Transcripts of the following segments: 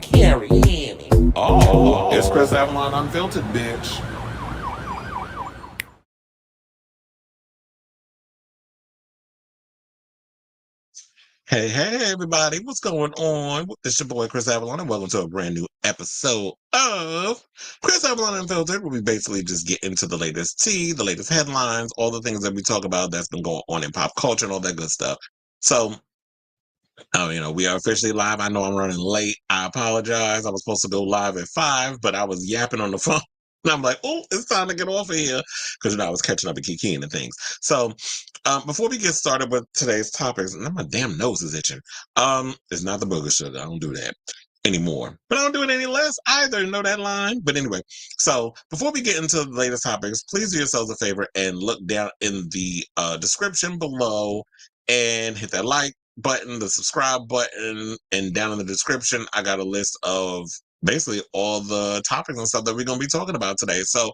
Carry Annie. Oh, it's Kris Avalon Unfiltered, bitch. Hey, everybody. What's going on? It's your boy, Kris Avalon, and welcome to a brand new episode of Kris Avalon Unfiltered, where we basically just get into the latest tea, the latest headlines, all the things that we talk about that's been going on in pop culture and all that good stuff. So, we are officially live. I know I'm running late. I apologize. I was supposed to go live at 5, but I was yapping on the phone. And I'm like, oh, it's time to get off of here. Because, I was catching up and keying and things. So, before we get started with today's topics, and my damn nose is itching. It's not the booger sugar. I don't do that anymore. But I don't do it any less either. Know that line? But anyway, so before we get into the latest topics, please do yourselves a favor and look down in the description below and hit that like button, the subscribe button, and down in the description, I got a list of basically all the topics and stuff that we're going to be talking about today. So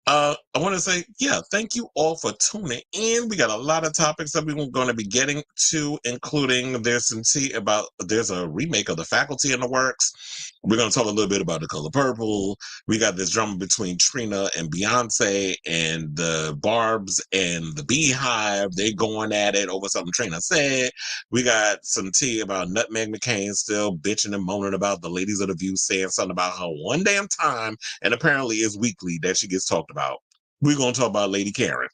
I want to say, thank you all for tuning in. We got a lot of topics that we're going to be getting to, including there's a remake of The Faculty in the works. We're going to talk a little bit about The Color Purple. We got this drama between Trina and Beyoncé and the Barbs and the Beehive. They going at it over something Trina said. We got some tea about NutMeg McCain still bitching and moaning about the ladies of the View saying something about her one damn time, and apparently it's weekly that she gets talked about. We're going to talk about Lady Karen.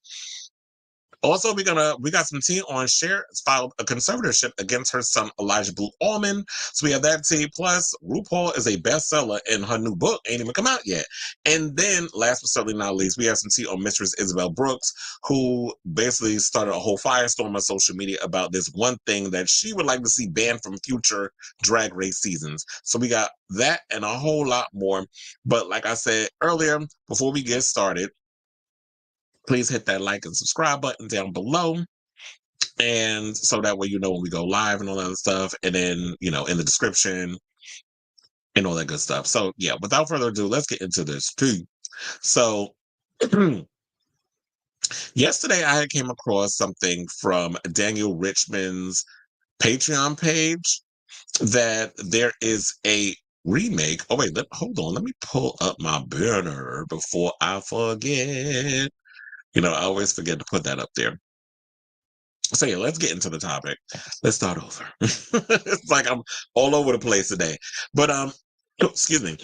Also, we got some tea on Cher filed a conservatorship against her son Elijah Blue Allman. So we have that tea. Plus, RuPaul is a bestseller, and her new book ain't even come out yet. And then, last but certainly not least, we have some tea on Mistress Isabelle Brooks, who basically started a whole firestorm on social media about this one thing that she would like to see banned from future Drag Race seasons. So we got that and a whole lot more. But like I said earlier, before we get started, please hit that like and subscribe button down below. And so that way, when we go live and all that other stuff. And then, in the description and all that good stuff. So yeah, without further ado, let's get into this too. So yesterday I came across something from Daniel Richman's Patreon page that there is a remake. Oh wait, hold on. Let me pull up my banner before I forget. I always forget to put that up there. So yeah, let's get into the topic. Let's start over. It's like I'm all over the place today. But excuse me.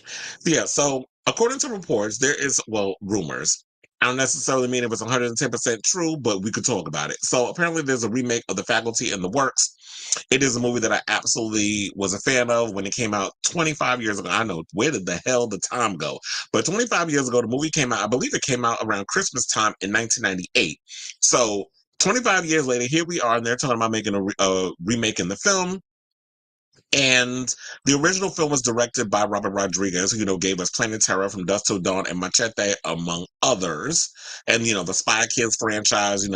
Yeah, so according to reports, there is rumors. I don't necessarily mean it was 110% true, but we could talk about it. So apparently there's a remake of The Faculty in the works. It is a movie that I absolutely was a fan of when it came out 25 years ago. I know, where did the hell the time go? But 25 years ago, the movie came out. I believe it came out around Christmas time in 1998. So 25 years later, here we are, and they're talking about making a remake in the film. And the original film was directed by Robert Rodriguez, who, gave us Planet Terror, From Dusk Till Dawn, and Machete, among others. And, the Spy Kids franchise,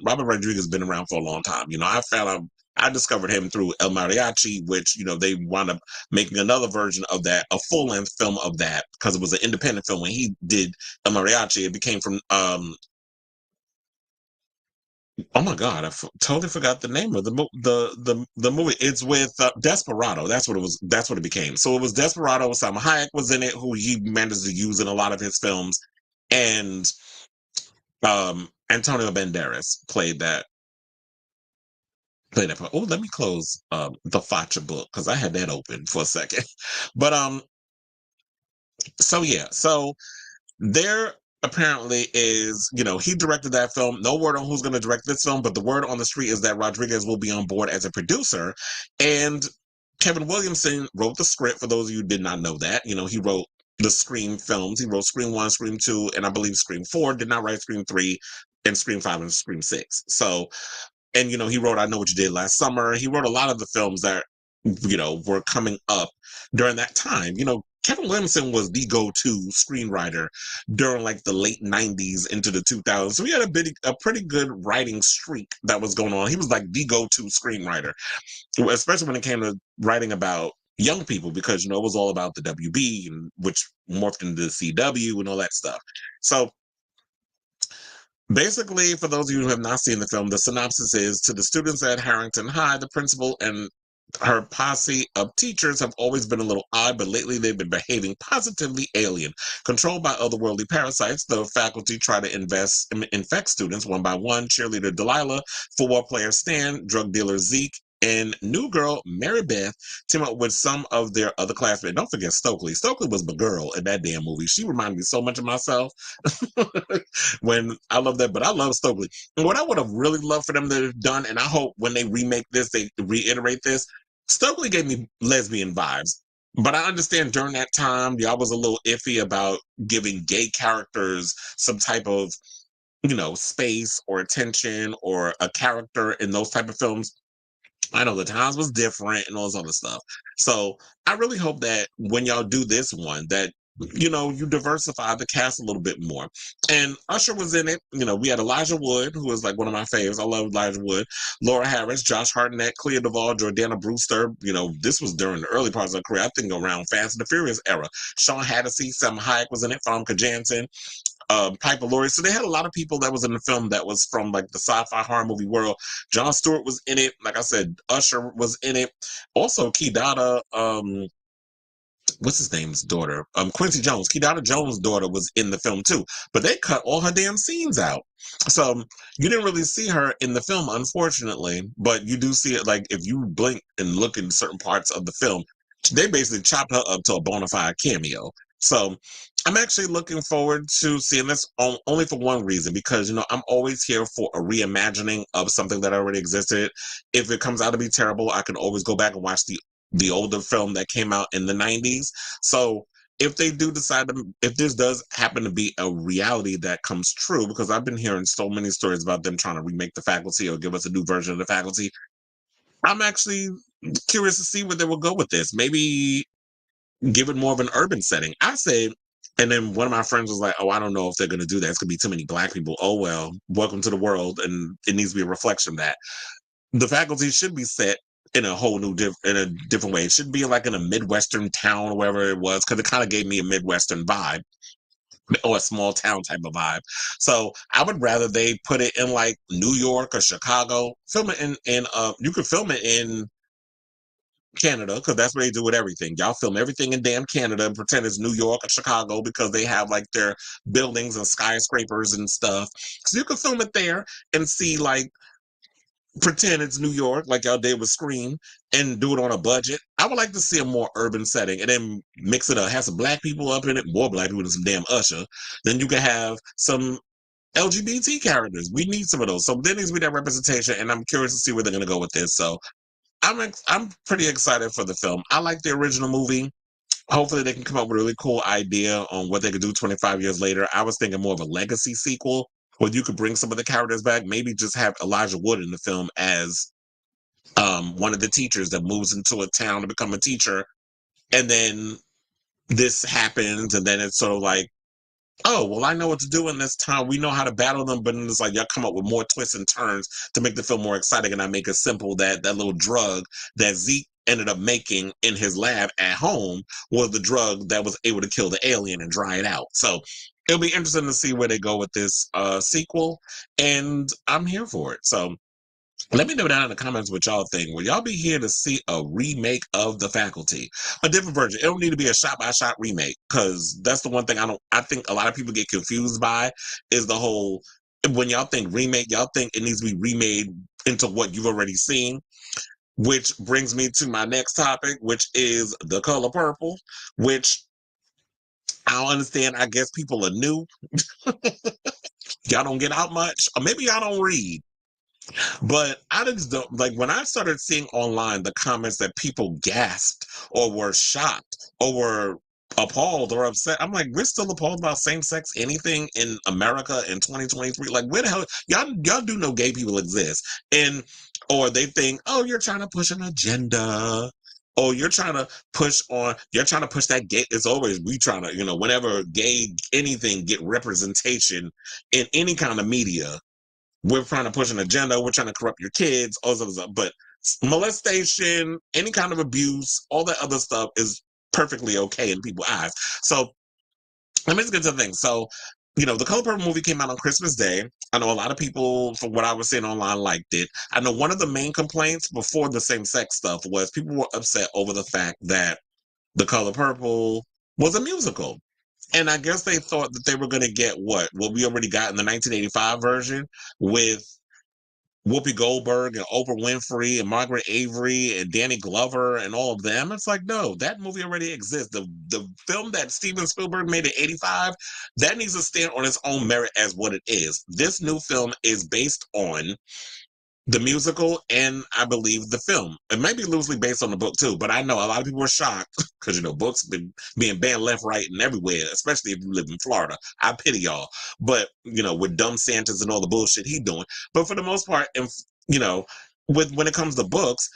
Robert Rodriguez has been around for a long time. I discovered him through El Mariachi, which, they wound up making another version of that, a full-length film of that, because it was an independent film. When he did El Mariachi, it became from oh my God, totally forgot the name of the movie. It's with Desperado. That's what it was. That's what it became. So it was Desperado. Salma Hayek was in it, who he managed to use in a lot of his films, and Antonio Banderas played that. Played that part. Oh, let me close the Facha book because I had that open for a second. But so yeah, so there apparently is, he directed that film. No word on who's going to direct this film, but the word on the street is that Rodriguez will be on board as a producer. And Kevin Williamson wrote the script, for those of you who did not know that. He wrote the Scream films. He wrote Scream 1, Scream 2, and I believe Scream 4, did not write Scream 3, and Scream 5 and Scream 6. So, and, he wrote I Know What You Did Last Summer. He wrote a lot of the films that, were coming up during that time. Kevin Williamson was the go-to screenwriter during like the late 90s into the 2000s. So he had a pretty good writing streak that was going on. He was like the go-to screenwriter, especially when it came to writing about young people, because, it was all about the WB, and which morphed into the CW and all that stuff. So basically, for those of you who have not seen the film, the synopsis is: to the students at Harrington High, the principal and Her posse of teachers have always been a little odd, but lately they've been behaving positively alien. Controlled by otherworldly parasites, the faculty try to infect students one by one. Cheerleader Delilah, football player Stan, drug dealer Zeke, and new girl Mary Beth team up with some of their other classmates. Don't forget Stokely. Stokely was my girl in that damn movie. She reminded me so much of myself. When I love that, but I love Stokely. And what I would have really loved for them to have done, and I hope when they remake this, they reiterate this. Stokely gave me lesbian vibes, but I understand during that time, y'all was a little iffy about giving gay characters some type of, space or attention or a character in those type of films. I know the times was different and all this other stuff. So I really hope that when y'all do this one, that you diversify the cast a little bit more. And Usher was in it. We had Elijah Wood, who is like one of my faves. I love Elijah Wood. Laura Harris, Josh Hartnett, Clea Duvall, Jordana Brewster. This was during the early parts of her career. I think around Fast and the Furious era. Sean Hattasey, Sam Hayek was in it. Famke Janssen, Piper Laurie. So they had a lot of people that was in the film that was from like the sci-fi horror movie world. Jon Stewart was in it. Like I said, Usher was in it. Also, Kidada, what's his name's daughter? Quincy Jones. Kidada Jones' daughter was in the film too. But they cut all her damn scenes out. So you didn't really see her in the film, unfortunately. But you do see it, like if you blink and look in certain parts of the film, they basically chopped her up to a bona fide cameo. So I'm actually looking forward to seeing this only for one reason, because I'm always here for a reimagining of something that already existed. If it comes out to be terrible, I can always go back and watch the older film that came out in the 90s. So if they do decide to, if this does happen to be a reality that comes true, because I've been hearing so many stories about them trying to remake The Faculty or give us a new version of The Faculty, I'm actually curious to see where they will go with this. Maybe give it more of an urban setting. I say, and then one of my friends was like, "Oh, I don't know if they're going to do that. It's going to be too many black people." Oh well, welcome to the world, and it needs to be a reflection of that. The Faculty should be set in a whole new in a different way. It should be like in a midwestern town or wherever it was, because it kind of gave me a midwestern vibe or a small town type of vibe. So I would rather they put it in like New York or Chicago. Film it in you could film it in Canada, because that's where they do with everything. Y'all film everything in damn Canada and pretend it's New York or Chicago, because they have like their buildings and skyscrapers and stuff. So you can film it there and see, like, pretend it's New York, like y'all did with Scream, and do it on a budget. I would like to see a more urban setting and then mix it up, have some black people up in it, more black people than some damn Usher. Then you can have some LGBT characters. We need some of those. So there needs to be that representation, and I'm curious to see where they're going to go with this. So I'm pretty excited for the film. I like the original movie. Hopefully they can come up with a really cool idea on what they could do 25 years later. I was thinking more of a legacy sequel where you could bring some of the characters back. Maybe just have Elijah Wood in the film as one of the teachers that moves into a town to become a teacher. And then this happens, and then it's sort of like, oh, well, I know what to do in this time. We know how to battle them, but then it's like y'all come up with more twists and turns to make the film more exciting, and I make it simple that that little drug that Zeke ended up making in his lab at home was the drug that was able to kill the alien and dry it out. So it'll be interesting to see where they go with this sequel, and I'm here for it. So let me know down in the comments what y'all think. Will y'all be here to see a remake of The Faculty? A different version. It don't need to be a shot-by-shot remake, because that's the one thing I think a lot of people get confused by, is the whole, when y'all think remake, y'all think it needs to be remade into what you've already seen, which brings me to my next topic, which is The Color Purple, which I don't understand. I guess people are new. Y'all don't get out much, or maybe y'all don't read. But I just don't, like, when I started seeing online the comments that people gasped or were shocked or were appalled or upset. I'm like, we're still appalled about same-sex anything in America in 2023. Like, where the hell y'all do know gay people exist. And or they think, oh, you're trying to push an agenda. Oh, you're trying to push that gay. It's always we trying to, whenever gay anything get representation in any kind of media, we're trying to push an agenda. We're trying to corrupt your kids, all that stuff. But molestation, any kind of abuse, all that other stuff is perfectly okay in people's eyes. So let me just get to the thing. So The Color Purple movie came out on Christmas Day. I know a lot of people, from what I was seeing online, liked it. I know one of the main complaints before the same-sex stuff was people were upset over the fact that The Color Purple was a musical. And I guess they thought that they were going to get what we already got in the 1985 version with Whoopi Goldberg and Oprah Winfrey and Margaret Avery and Danny Glover and all of them. It's like, no, that movie already exists. The film that Steven Spielberg made in 85, that needs to stand on its own merit as what it is. This new film is based on the musical and I believe the film. It might be loosely based on the book too, but I know a lot of people were shocked because books been being banned left, right, and everywhere, especially if you live in Florida. I pity y'all. But with dumb Santas and all the bullshit he doing. But for the most part, and when it comes to books,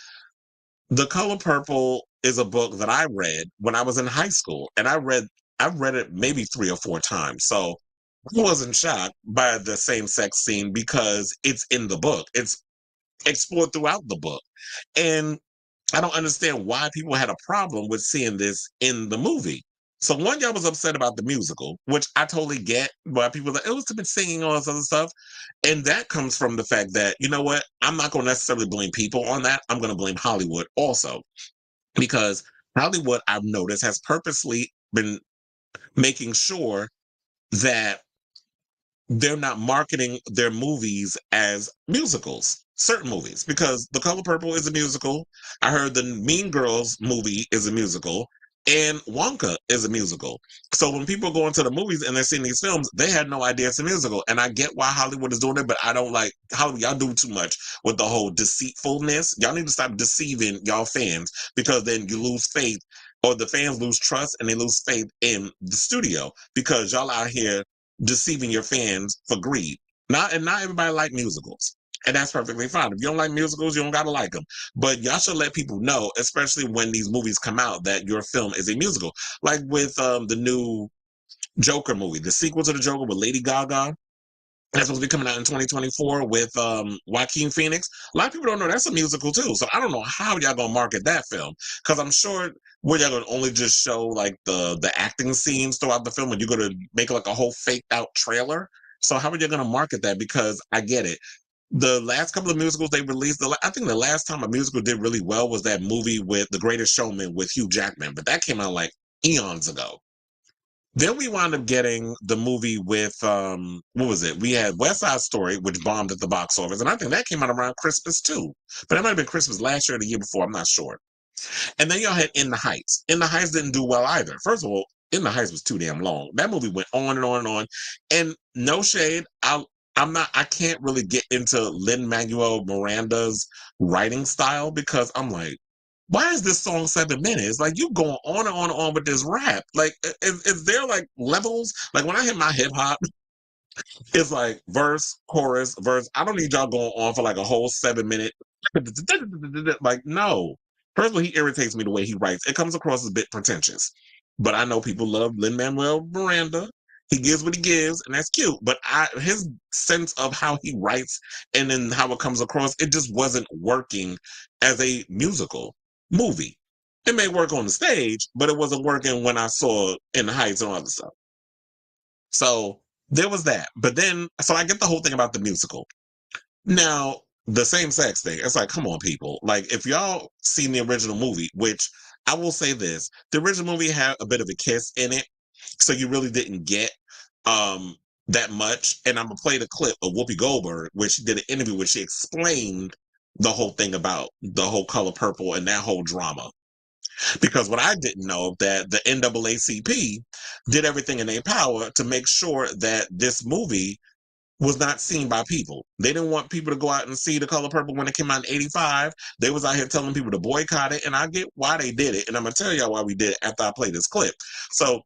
The Color Purple is a book that I read when I was in high school, and I've read it maybe 3 or 4 times. So I wasn't shocked by the same sex scene because it's in the book. It's explored throughout the book. And I don't understand why people had a problem with seeing this in the movie. So one, y'all was upset about the musical, which I totally get. Why people like, it was been singing all this other stuff. And that comes from the fact that, you know what? I'm not going to necessarily blame people on that. I'm going to blame Hollywood also. Because Hollywood, I've noticed, has purposely been making sure that they're not marketing their movies as musicals, certain movies, because The Color Purple is a musical. I heard the Mean Girls movie is a musical, and Wonka is a musical. So when people go into the movies and they're seeing these films, they had no idea it's a musical. And I get why Hollywood is doing it, but I don't like Hollywood. Y'all do too much with the whole deceitfulness. Y'all need to stop deceiving y'all fans because then you lose faith or the fans lose trust and they lose faith in the studio because y'all out here deceiving your fans for greed. Not everybody like musicals. And that's perfectly fine. If you don't like musicals, you don't gotta like them. But y'all should let people know, especially when these movies come out, that your film is a musical. Like with the new Joker movie, the sequel to the Joker with Lady Gaga. That's supposed to be coming out in 2024 with Joaquin Phoenix. A lot of people don't know that's a musical too. So I don't know how y'all gonna market that film because I'm sure y'all gonna only just show like the acting scenes throughout the film, and you're gonna make like a whole faked out trailer. So how are you gonna market that? Because I get it. The last couple of musicals they released, I think the last time a musical did really well was that movie with The Greatest Showman with Hugh Jackman, but that came out like eons ago. Then we wound up getting the movie with what was it? We had West Side Story, which bombed at the box office, and I think that came out around Christmas too. But it might have been Christmas last year or the year before. I'm not sure. And then y'all had In the Heights. In the Heights didn't do well either. First of all, In the Heights was too damn long. That movie went on and on and on. And no shade, I can't really get into Lin-Manuel Miranda's writing style because I'm like, why is this song 7 minutes? Like you going on and on and on with this rap. Like, is there like levels? Like when I hit my hip hop, it's like verse, chorus, verse. I don't need y'all going on for like a whole 7 minute. Like, no. First of all, he irritates me the way he writes. It comes across as a bit pretentious. But I know people love Lin-Manuel Miranda. He gives what he gives, and that's cute. But his sense of how he writes and then how it comes across, it just wasn't working as a musical movie. It may work on the stage, but it wasn't working when I saw In the Heights and all other stuff. So there was that. But then, so I get the whole thing about the musical. Now, the same sex thing, it's like, come on, people. Like, if y'all seen the original movie, which I will say this, the original movie had a bit of a kiss in it. So you really didn't get that much. And I'm gonna play the clip of Whoopi Goldberg, where she did an interview where she explained the whole thing about the whole Color Purple and that whole drama. Because what I didn't know that the NAACP did everything in their power to make sure that this movie was not seen by people. They didn't want people to go out and see The Color Purple when it came out in 85. They was out here telling people to boycott it, and I get why they did it. And I'm going to tell y'all why we did it after I play this clip. So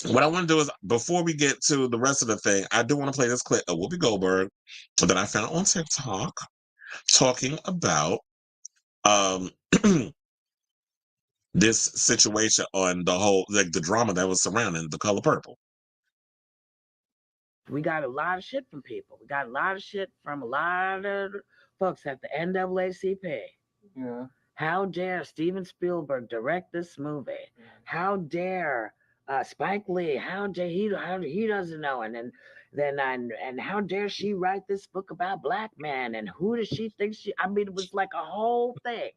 what I want to do is, before we get to the rest of the thing, I do want to play this clip of Whoopi Goldberg that I found on TikTok talking about um, this situation on the whole, like the drama that was surrounding The Color Purple. We got a lot of shit from people. We got a lot of shit from a lot of folks at the NAACP. Yeah. How dare Steven Spielberg direct this movie? How dare Spike Lee, how he doesn't know, and how dare she write this book about black men, and who does she think she? I mean, it was like a whole thing.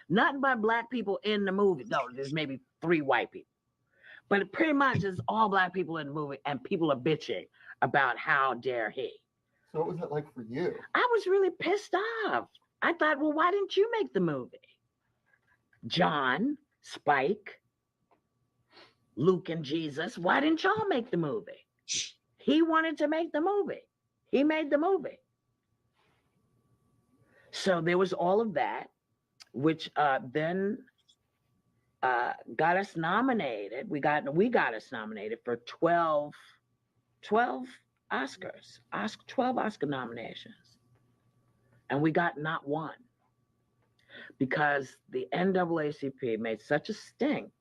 Nothing but black people in the movie. No, there's maybe 3 white people, but it pretty much is all black people in the movie, and people are bitching about how dare he. So what was it like for you? I was really pissed off. I thought, well, why didn't you make the movie? John, Spike, Luke, and Jesus, why didn't y'all make the movie? He wanted to make the movie. He made the movie. So there was all of that, which then got us nominated. We got us nominated for 12 Oscars, 12 Oscar nominations. And we got not one. Because the NAACP made such a stink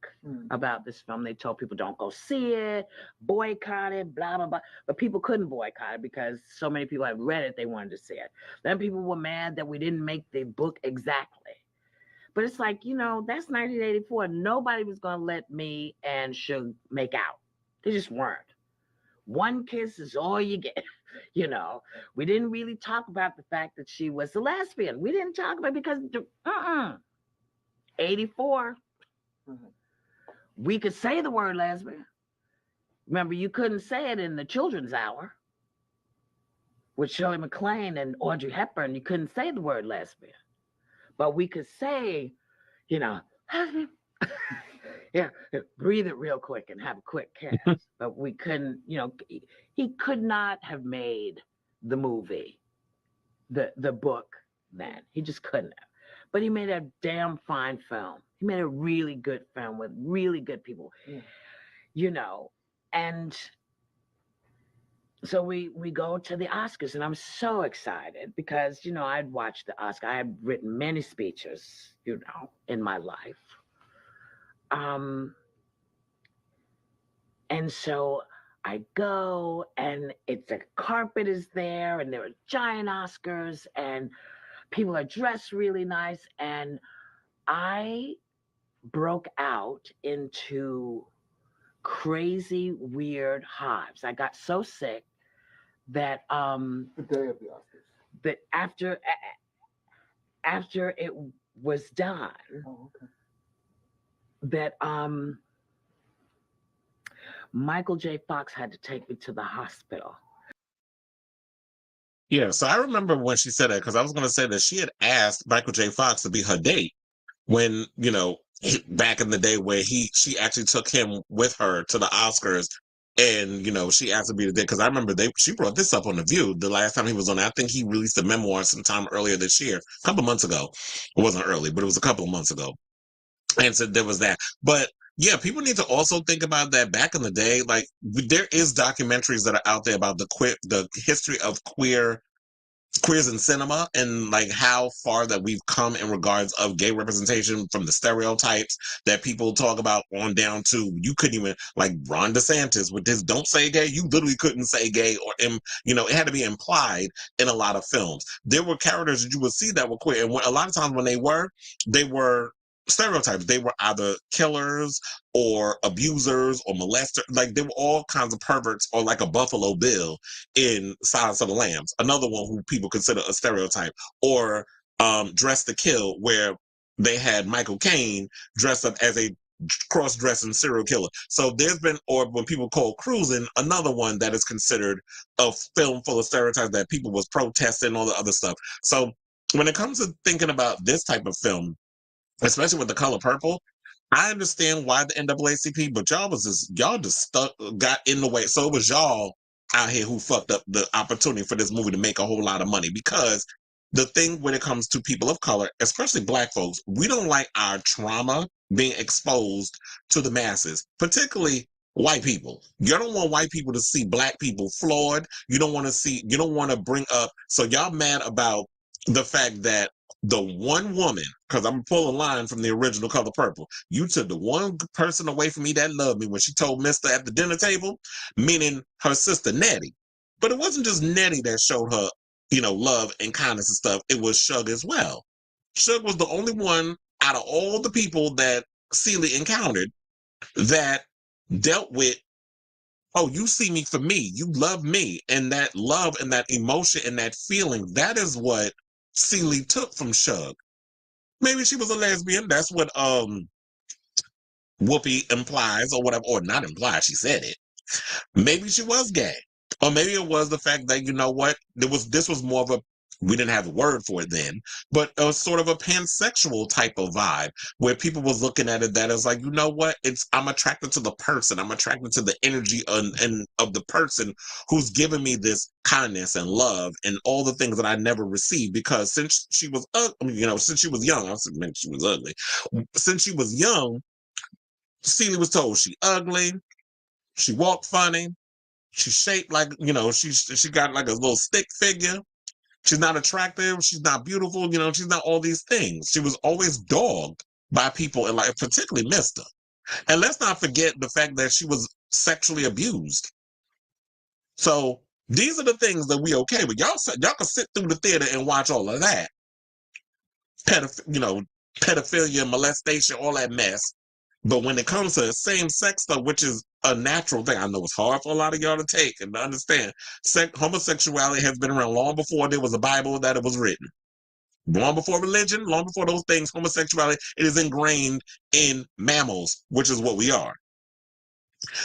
about this film. They told people, don't go see it, boycott it, blah, blah, blah. But people couldn't boycott it because so many people had read it, they wanted to see it. Then people were mad that we didn't make the book exactly. But it's like, that's 1984. Nobody was going to let me and Suge make out. They just weren't. One kiss is all you get. We didn't really talk about the fact that she was a lesbian. We didn't talk about it because 84. We could say the word lesbian. Remember, you couldn't say it in the children's hour with Shirley MacLaine and Audrey Hepburn. You couldn't say the word lesbian. But we could say, lesbian. Yeah, breathe it real quick and have a quick kiss. But we couldn't, he could not have made the movie, the book then. He just couldn't have. But he made a damn fine film. He made a really good film with really good people, And so we go to the Oscars, and I'm so excited because, I'd watched the Oscar. I had written many speeches, in my life. And so I go, and the carpet is there, and there are giant Oscars, and people are dressed really nice. And I broke out into crazy, weird hives. I got so sick that The day of the Oscars. that after it was done. Oh, okay. That Michael J. Fox had to take me to the hospital. Yeah, so I remember when she said that, because I was going to say that she had asked Michael J. Fox to be her date when, back in the day where she actually took him with her to the Oscars, and, she asked to be the date, because I remember she brought this up on The View the last time he was on. I think he released a memoir sometime earlier this year, a couple months ago. It wasn't early, but it was a couple of months ago. And so there was that. But yeah, people need to also think about that back in the day. Like, there is documentaries that are out there about the history of queers in cinema, and like how far that we've come in regards of gay representation, from the stereotypes that people talk about on down to, you couldn't even, like Ron DeSantis with this "don't say gay," you literally couldn't say gay, or it had to be implied in a lot of films. There were characters that you would see that were queer, and a lot of times when they were stereotypes. They were either killers or abusers or molesters. Like, there were all kinds of perverts, or like a Buffalo Bill in Silence of the Lambs, another one who people consider a stereotype, or Dress to Kill, where they had Michael Caine dressed up as a cross-dressing serial killer. So there's been, or when people call Cruising, another one that is considered a film full of stereotypes that people was protesting, all the other stuff. So when it comes to thinking about this type of film, especially with The Color Purple, I understand why the NAACP, but y'all just stuck, got in the way. So it was y'all out here who fucked up the opportunity for this movie to make a whole lot of money. Because the thing when it comes to people of color, especially Black folks, we don't like our trauma being exposed to the masses, particularly white people. You don't want white people to see Black people flawed. You don't want to bring up, so y'all mad about the fact that the one woman, because I'm going to pull a line from the original Color Purple, you took the one person away from me that loved me when she told Mister at the dinner table, meaning her sister Nettie. But it wasn't just Nettie that showed her, love and kindness and stuff. It was Suge as well. Suge was the only one out of all the people that Celie encountered that dealt with, oh, you see me for me, you love me, and that love and that emotion and that feeling, that is what Celie took from Shug. Maybe she was a lesbian. That's what Whoopi implies, or whatever, or not implies. She said it. Maybe she was gay, or maybe it was the fact that, you know what, this was more of a, we didn't have the word for it then, but a sort of a pansexual type of vibe where people was looking at it that is like, you know what, I'm attracted to the person, I'm attracted to the energy and of the person who's giving me this kindness and love and all the things that I never received, because since she was since she was young, I meant she was ugly. Since she was young, Celie was told she ugly, she walked funny, she's shaped like, she got like a little stick figure. She's not attractive. She's not beautiful. She's not all these things. She was always dogged by people, and like particularly Mister. And let's not forget the fact that she was sexually abused. So these are the things that we okay with. Y'all can sit through the theater and watch all of that. Pedophilia, molestation, all that mess. But when it comes to same-sex stuff, which is a natural thing, I know it's hard for a lot of y'all to take and to understand. Homosexuality has been around long before there was a Bible that it was written. Long before religion, long before those things, homosexuality, it is ingrained in mammals, which is what we are.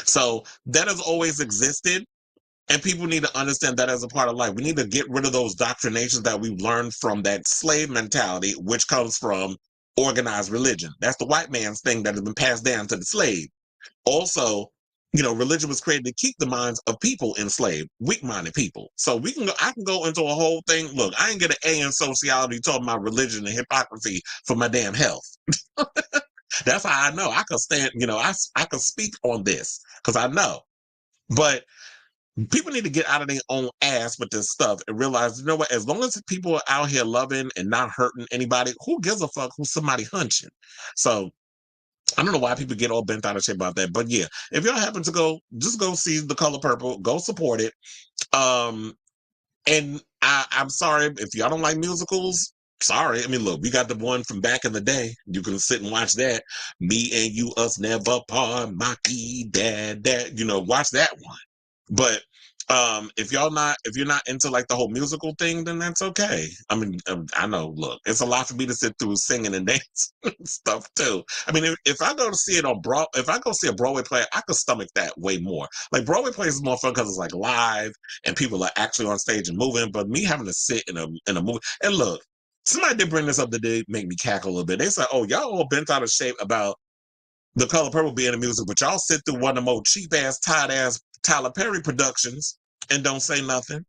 So that has always existed, and people need to understand that as a part of life. We need to get rid of those doctrinations that we've learned from that slave mentality, which comes from organized religion. That's the white man's thing that has been passed down to the slave. Also, religion was created to keep the minds of people enslaved, weak-minded people. So I can go into a whole thing. Look, I ain't get an A in sociology talking about religion and hypocrisy for my damn health. That's how I know. I could stand, I could speak on this because I know. But people need to get out of their own ass with this stuff and realize, you know what, as long as people are out here loving and not hurting anybody, who gives a fuck who's somebody hunching? So I don't know why people get all bent out of shape about that. But yeah, if y'all happen to just go see The Color Purple, go support it. And I'm sorry if y'all don't like musicals. Sorry. I mean, look, we got the one from back in the day. You can sit and watch that. Me and you, us never part, Maki, dad, watch that one. But if you're not into like the whole musical thing, then that's okay. I mean, I know, look, it's a lot for me to sit through singing and dance stuff too. I mean, if I go to see it if I go see a Broadway play, I could stomach that way more. Like Broadway plays is more fun because it's like live and people are actually on stage and moving. But me having to sit in a movie, and look, somebody did bring this up that did make me cackle a little bit. They said, "Oh, y'all all bent out of shape about The Color Purple being a music, but y'all sit through one of the more cheap ass, tight ass Tyler Perry productions and don't say nothing."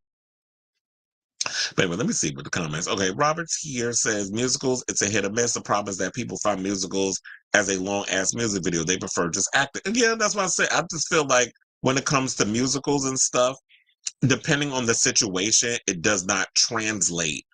But anyway, let me see what the comments. Okay, Roberts here says musicals, it's a hit or miss. The problem is that people find musicals as a long ass music video. They prefer just acting. And yeah, that's what I say. I just feel like when it comes to musicals and stuff, depending on the situation, it does not translate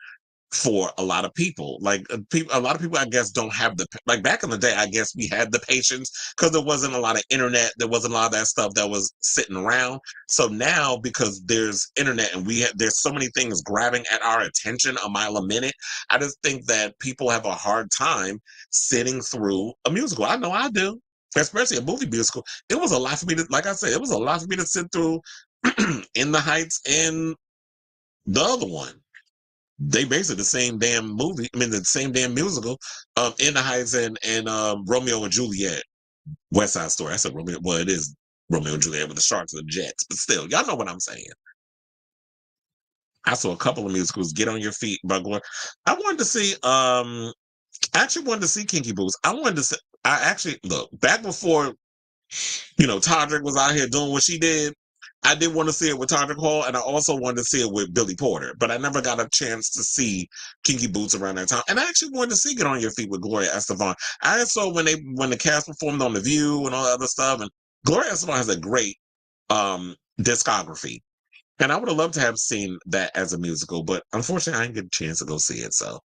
for a lot of people. Like a lot of people, I guess, don't have like back in the day, I guess we had the patience because there wasn't a lot of internet. There wasn't a lot of that stuff that was sitting around. So now, because there's internet and there's so many things grabbing at our attention a mile a minute, I just think that people have a hard time sitting through a musical. I know I do, especially a movie musical. It was a lot for me to, like I said, it was a lot for me to sit through In the Heights and the other one. They basically the same damn movie. I mean, the same damn musical. In the Heights and Romeo and Juliet, West Side Story. I said Romeo. Well, it is Romeo and Juliet with the Sharks and the Jets, but still, y'all know what I'm saying. I saw a couple of musicals. Get on Your Feet by Gloria. I wanted to see. I actually wanted to see Kinky Boots. I wanted to see. I actually look back before. Todrick was out here doing what she did. I did want to see it with Todrick Hall, and I also wanted to see it with Billy Porter, but I never got a chance to see Kinky Boots around that time. And I actually wanted to see Get on Your Feet with Gloria Estefan. I saw when the cast performed on The View and all that other stuff, and Gloria Estefan has a great discography. And I would have loved to have seen that as a musical, but unfortunately I didn't get a chance to go see it. So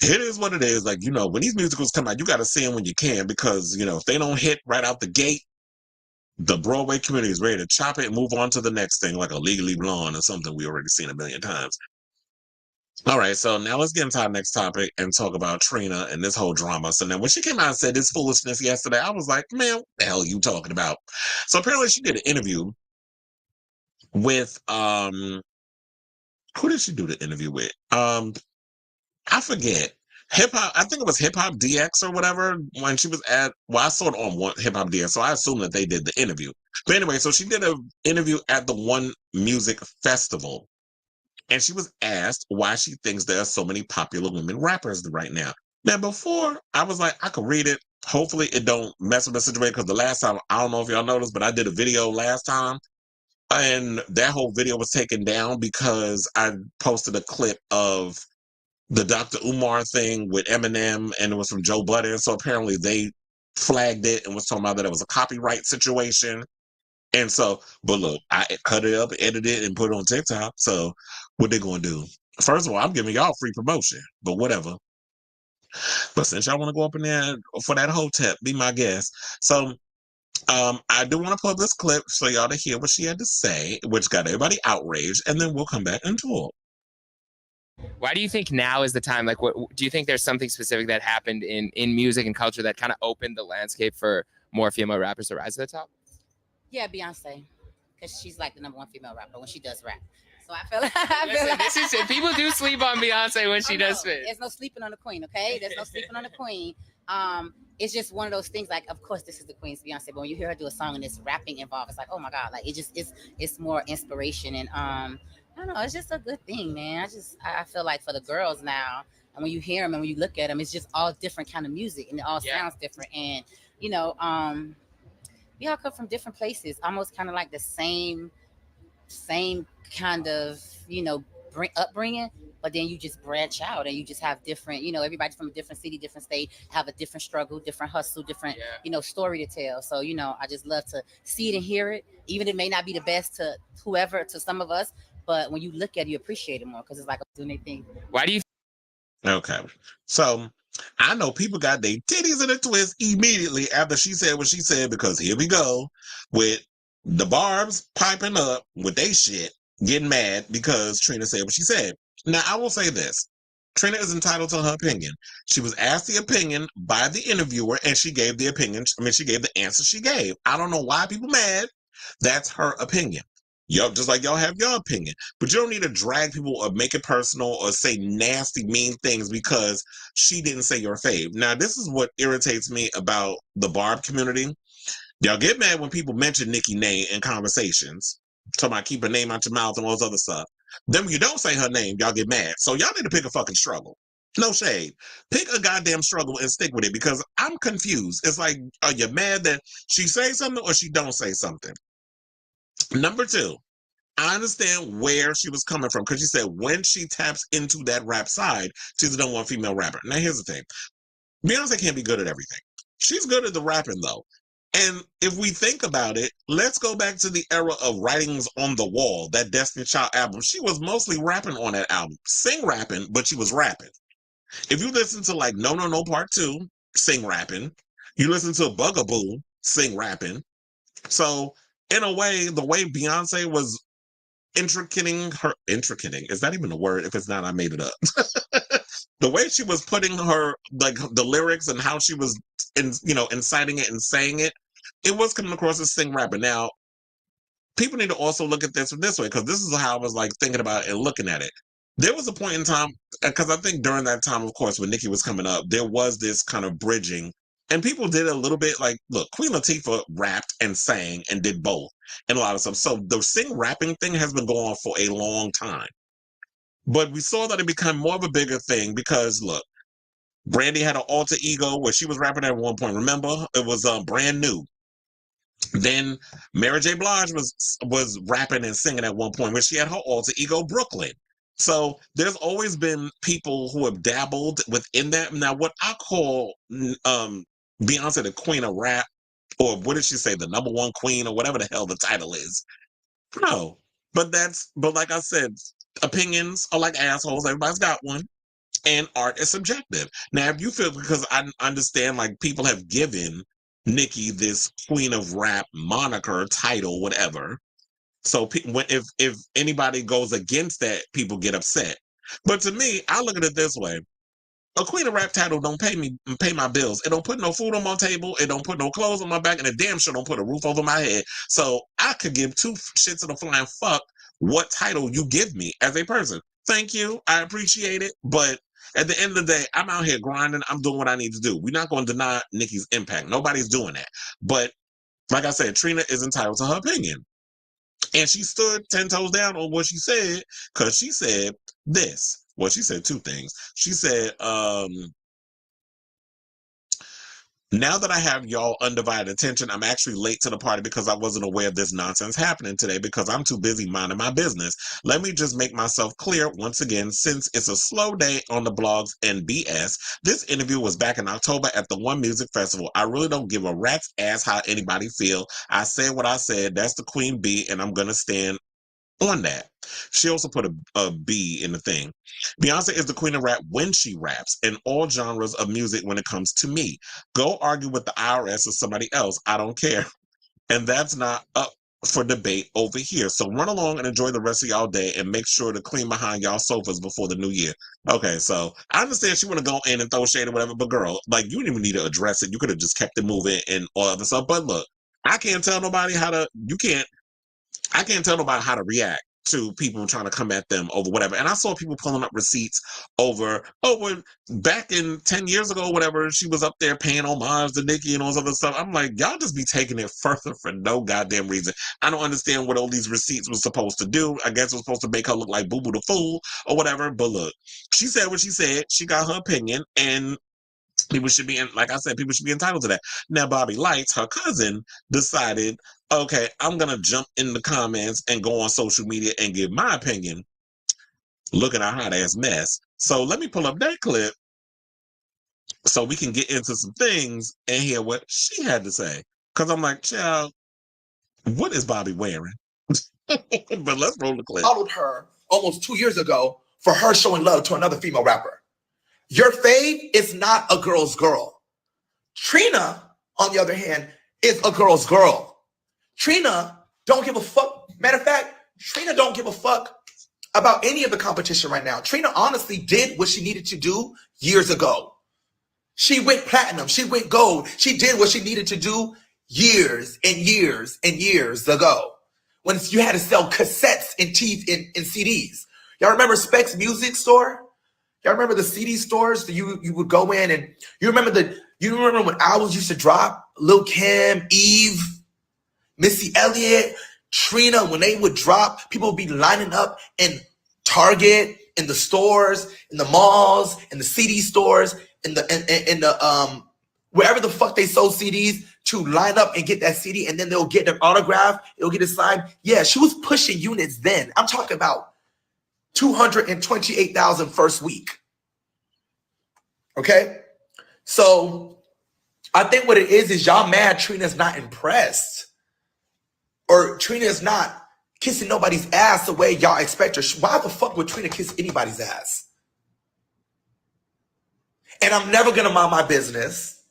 it is what it is. Like, when these musicals come out, you got to see them when you can, because, if they don't hit right out the gate, the Broadway community is ready to chop it and move on to the next thing, like a Legally Blonde or something we already seen a million times. All right, so now let's get into our next topic and talk about Trina and this whole drama. So now when she came out and said this foolishness yesterday, I was like, man, what the hell are you talking about? So apparently she did an interview with who did she do the interview with? I forget. Hip Hop, I think it was Hip Hop DX or whatever, when she was I saw it on one Hip Hop DX, so I assume that they did the interview. But anyway, so she did an interview at the One Music Festival, and she was asked why she thinks there are so many popular women rappers right now. Now, before, I was like, I could read it. Hopefully, it don't mess with the situation, because the last time, I don't know if y'all noticed, but I did a video last time, and that whole video was taken down because I posted a clip of the Dr. Umar thing with Eminem, and it was from Joe Budden. So apparently they flagged it and was talking about that it was a copyright situation. And so, but look, I cut it up, edited it, and put it on TikTok. So what they gonna do? First of all, I'm giving y'all free promotion, but whatever. But since y'all want to go up in there for that hotep, be my guest. So I do want to pull this clip so y'all to hear what she had to say, which got everybody outraged, and then we'll come back and talk. Why do you think now is the time? Like, what do you think there's something specific that happened in music and culture that kind of opened the landscape for more female rappers to rise to the top? Yeah, Beyonce, because she's like the #1 female rapper when she does rap. So I feel like, This is people do sleep on Beyonce when she does spit. There's no sleeping on the queen, okay? There's no sleeping on the queen. It's just one of those things. Like, of course, this is the queen's Beyonce, but when you hear her do a song and it's rapping involved, it's like, oh my god, like it's more inspiration, and I don't know, it's just a good thing, man. I feel like for the girls now, and when you hear them and when you look at them, it's just all different kind of music, and it all sounds different, and we all come from different places, almost kind of like the same kind of upbringing, but then you just branch out and you just have different, everybody from a different city, different state, have a different struggle, different hustle, different story to tell. So I just love to see it and hear it, even if it may not be the best to whoever, to some of us, but when you look at it, you appreciate it more because it's like doing their thing. Why do you Okay, so I know people got their titties in a twist immediately after she said what she said, because here we go with the Barbs piping up with they shit, getting mad because Trina said what she said. Now, I will say this. Trina is entitled to her opinion. She was asked the opinion by the interviewer, and she gave the opinion. She gave the answer she gave. I don't know why people mad. That's her opinion. Y'all, just like y'all have your opinion, but you don't need to drag people or make it personal or say nasty, mean things because she didn't say your fave. Now, this is what irritates me about the Barb community. Y'all get mad when people mention Nicki name in conversations, talking about keep her name out your mouth and all this other stuff. Then when you don't say her name, y'all get mad. So y'all need to pick a fucking struggle. No shade. Pick a goddamn struggle and stick with it, because I'm confused. It's like, are you mad that she say something or she don't say something? Number two, I understand where she was coming from, because she said when she taps into that rap side, she's the #1 female rapper. Now, here's the thing. Beyonce can't be good at everything. She's good at the rapping, though. And if we think about it, let's go back to the era of Writings on the Wall, that Destiny Child album. She was mostly rapping on that album. Sing rapping, but she was rapping. If you listen to like No No No Part 2, sing rapping. You listen to Bugaboo, sing rapping. So in a way, the way Beyonce was intricating, is that even a word? If it's not, I made it up. The way she was putting her, like the lyrics and how she was inciting it and saying it, it was coming across as sing rapping. Now, people need to also look at this way, because this is how I was like thinking about it and looking at it. There was a point in time, because I think during that time, of course, when Nicki was coming up, there was this kind of bridging. And people did a little bit like, look, Queen Latifah rapped and sang and did both and a lot of stuff. So the sing rapping thing has been going on for a long time. But we saw that it became more of a bigger thing because, look, Brandy had an alter ego where she was rapping at one point. Remember? It was Brand New. Then Mary J. Blige was rapping and singing at one point where she had her alter ego, Brooklyn. So there's always been people who have dabbled within that. Now, what I call Beyonce the queen of rap, or what did she say, the #1 queen, or whatever the hell the title is. No, but like I said, opinions are like assholes. Everybody's got one. And art is subjective. Now, if you feel, because I understand like people have given Nicki this queen of rap moniker, title, whatever. So if anybody goes against that, people get upset. But to me, I look at it this way. A Queen of Rap title don't pay my bills. It don't put no food on my table. It don't put no clothes on my back, and it damn sure don't put a roof over my head. So I could give two shits in a flying fuck what title you give me as a person. Thank you. I appreciate it. But at the end of the day, I'm out here grinding. I'm doing what I need to do. We're not going to deny Nicki's impact. Nobody's doing that. But like I said, Trina is entitled to her opinion. And she stood 10 toes down on what she said, because she said this. Well, she said two things. She said, now that I have y'all undivided attention, I'm actually late to the party because I wasn't aware of this nonsense happening today because I'm too busy minding my business. Let me just make myself clear once again, since it's a slow day on the blogs and BS. This interview was back in October at the One Music Festival. I really don't give a rat's ass how anybody feel. I said what I said. That's the Queen Bee, and I'm going to stand on that. She also put a B in the thing. Beyonce is the queen of rap when she raps in all genres of music when it comes to me. Go argue with the IRS or somebody else. I don't care. And that's not up for debate over here. So run along and enjoy the rest of y'all day and make sure to clean behind y'all sofas before the new year. Okay, so I understand she want to go in and throw shade or whatever, but girl, like, you didn't even need to address it. You could have just kept it moving and all other stuff. But look, I can't tell nobody I can't tell nobody how to react to people trying to come at them over whatever. And I saw people pulling up receipts over, back in 10 years ago, whatever, she was up there paying homage to Nicki and all this other stuff. I'm like, y'all just be taking it further for no goddamn reason. I don't understand what all these receipts were supposed to do. I guess it was supposed to make her look like Boo Boo the Fool or whatever. But look, she said what she said. She got her opinion, and people should be, like I said, people should be entitled to that. Now, Bobby Lights, her cousin, decided, okay, I'm going to jump in the comments and go on social media and give my opinion. Look at our hot ass mess. So let me pull up that clip so we can get into some things and hear what she had to say. Because I'm like, child, what is Bobby wearing? But let's roll the clip. Followed her almost 2 years ago for her showing love to another female rapper. Your fave is not a girl's girl. Trina, on the other hand, is a girl's girl. Trina don't give a fuck. Matter of fact, Trina don't give a fuck about any of the competition right now. Trina honestly did what she needed to do years ago. She went platinum. She went gold. She did what she needed to do years and years and years ago, when you had to sell cassettes and CDs. Y'all remember Specs Music Store? Y'all remember the CD stores that you would go in, and you remember when albums used to drop? Lil Kim, Eve, Missy Elliott, Trina, when they would drop, people would be lining up in Target, in the stores, in the malls, in the CD stores, in the wherever the fuck they sold CDs, to line up and get that CD, and then they'll get their autograph, it'll get it signed. Yeah, she was pushing units then. I'm talking about 228,000 first week. Okay? So I think what it is y'all mad Trina's not impressed. Or Trina's not kissing nobody's ass the way y'all expect her. Why the fuck would Trina kiss anybody's ass? And I'm never gonna mind my business.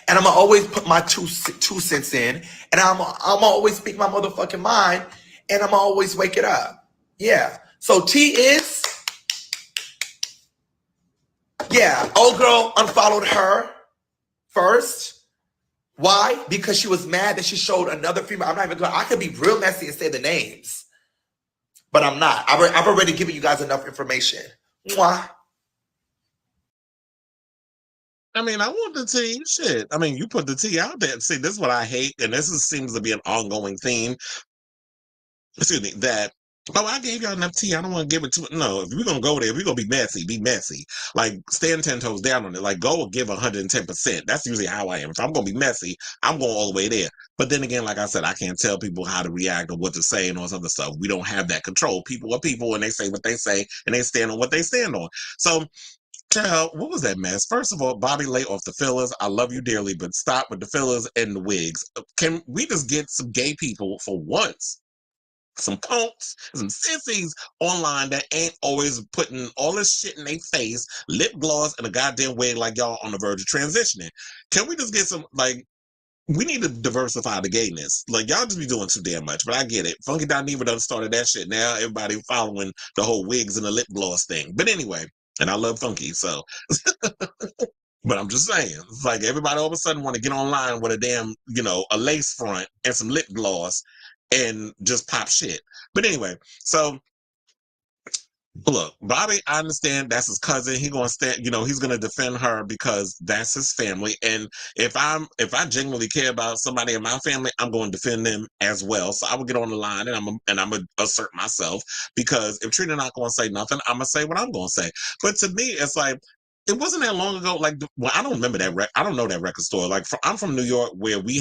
And I'm gonna always put my two cents in. And I'm gonna always speak my motherfucking mind. And I'm gonna always wake it up. Yeah. So T is, yeah, old girl unfollowed her first. Why? Because she was mad that she showed another female. I'm not even going, I could be real messy and say the names, but I'm not. I've already given you guys enough information. Mwah. I mean, I want the tea. Shit. I mean, you put the tea out there. See, this is what I hate, and seems to be an ongoing theme. Excuse me, that, oh, I gave y'all enough tea. I don't want to give it to it. No, if we're going to go there, we're going to be messy. Be messy. Like, stand 10 toes down on it. Like, go and give 110%. That's usually how I am. If I'm going to be messy, I'm going all the way there. But then again, like I said, I can't tell people how to react or what to say and all this other stuff. We don't have that control. People are people, and they say what they say, and they stand on what they stand on. So, child, what was that mess? First of all, Bobby, lay off the fillers. I love you dearly, but stop with the fillers and the wigs. Can we just get some gay people for once? Some punks, some sissies online that ain't always putting all this shit in their face, lip gloss, and a goddamn wig like y'all on the verge of transitioning. Can we just get some, like, we need to diversify the gayness. Like, y'all just be doing too damn much, but I get it. Funky Dineva done started that shit. Now everybody following the whole wigs and the lip gloss thing. But anyway, and I love Funky, so. But I'm just saying, it's like everybody all of a sudden want to get online with a damn, a lace front and some lip gloss and just pop shit. But anyway, so look, Bobby, I understand that's his cousin. He gonna stand, he's gonna defend her because that's his family. And if I genuinely care about somebody in my family, I'm going to defend them as well. So I will get on the line and I'm gonna assert myself, because if Trina not gonna say nothing, I'm gonna say what I'm gonna say. But to me, it's like, it wasn't that long ago. Like, well, I don't remember that. I don't know that record store. Like, I'm from New York, where we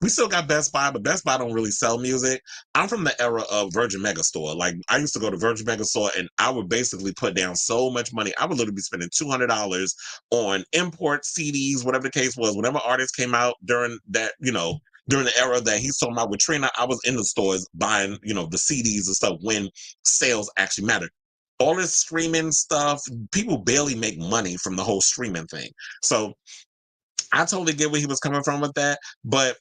still got Best Buy, but Best Buy don't really sell music. I'm from the era of Virgin Megastore. Like, I used to go to Virgin Megastore, and I would basically put down so much money. I would literally be spending $200 on import CDs, whatever the case was. Whenever artists came out during that, during the era that he's talking about with Trina, I was in the stores buying, the CDs and stuff when sales actually mattered. All this streaming stuff, people barely make money from the whole streaming thing. So I totally get where he was coming from with that. But,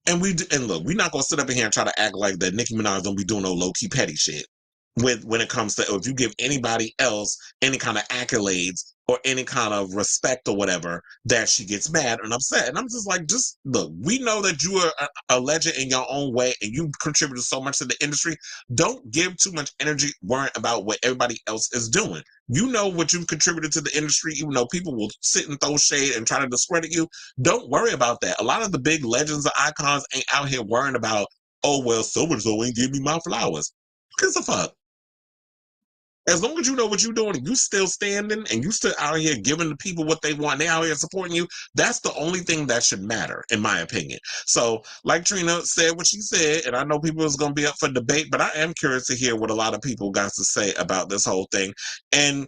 and look, we're not going to sit up in here and try to act like that Nicki Minaj don't be doing no low-key petty shit when it comes to, if you give anybody else any kind of accolades or any kind of respect or whatever, that she gets mad and upset. And I'm just like, just look, we know that you are a legend in your own way and you contributed so much to the industry. Don't give too much energy worrying about what everybody else is doing. You know what you've contributed to the industry, even though people will sit and throw shade and try to discredit you. Don't worry about that. A lot of the big legends or icons ain't out here worrying about, oh, well, so-and-so ain't give me my flowers. Who gives a fuck? As long as you know what you're doing and you still standing and you still out here giving the people what they want, they out here supporting you, that's the only thing that should matter, in my opinion. So, like Trina said what she said, and I know people is going to be up for debate, but I am curious to hear what a lot of people got to say about this whole thing. And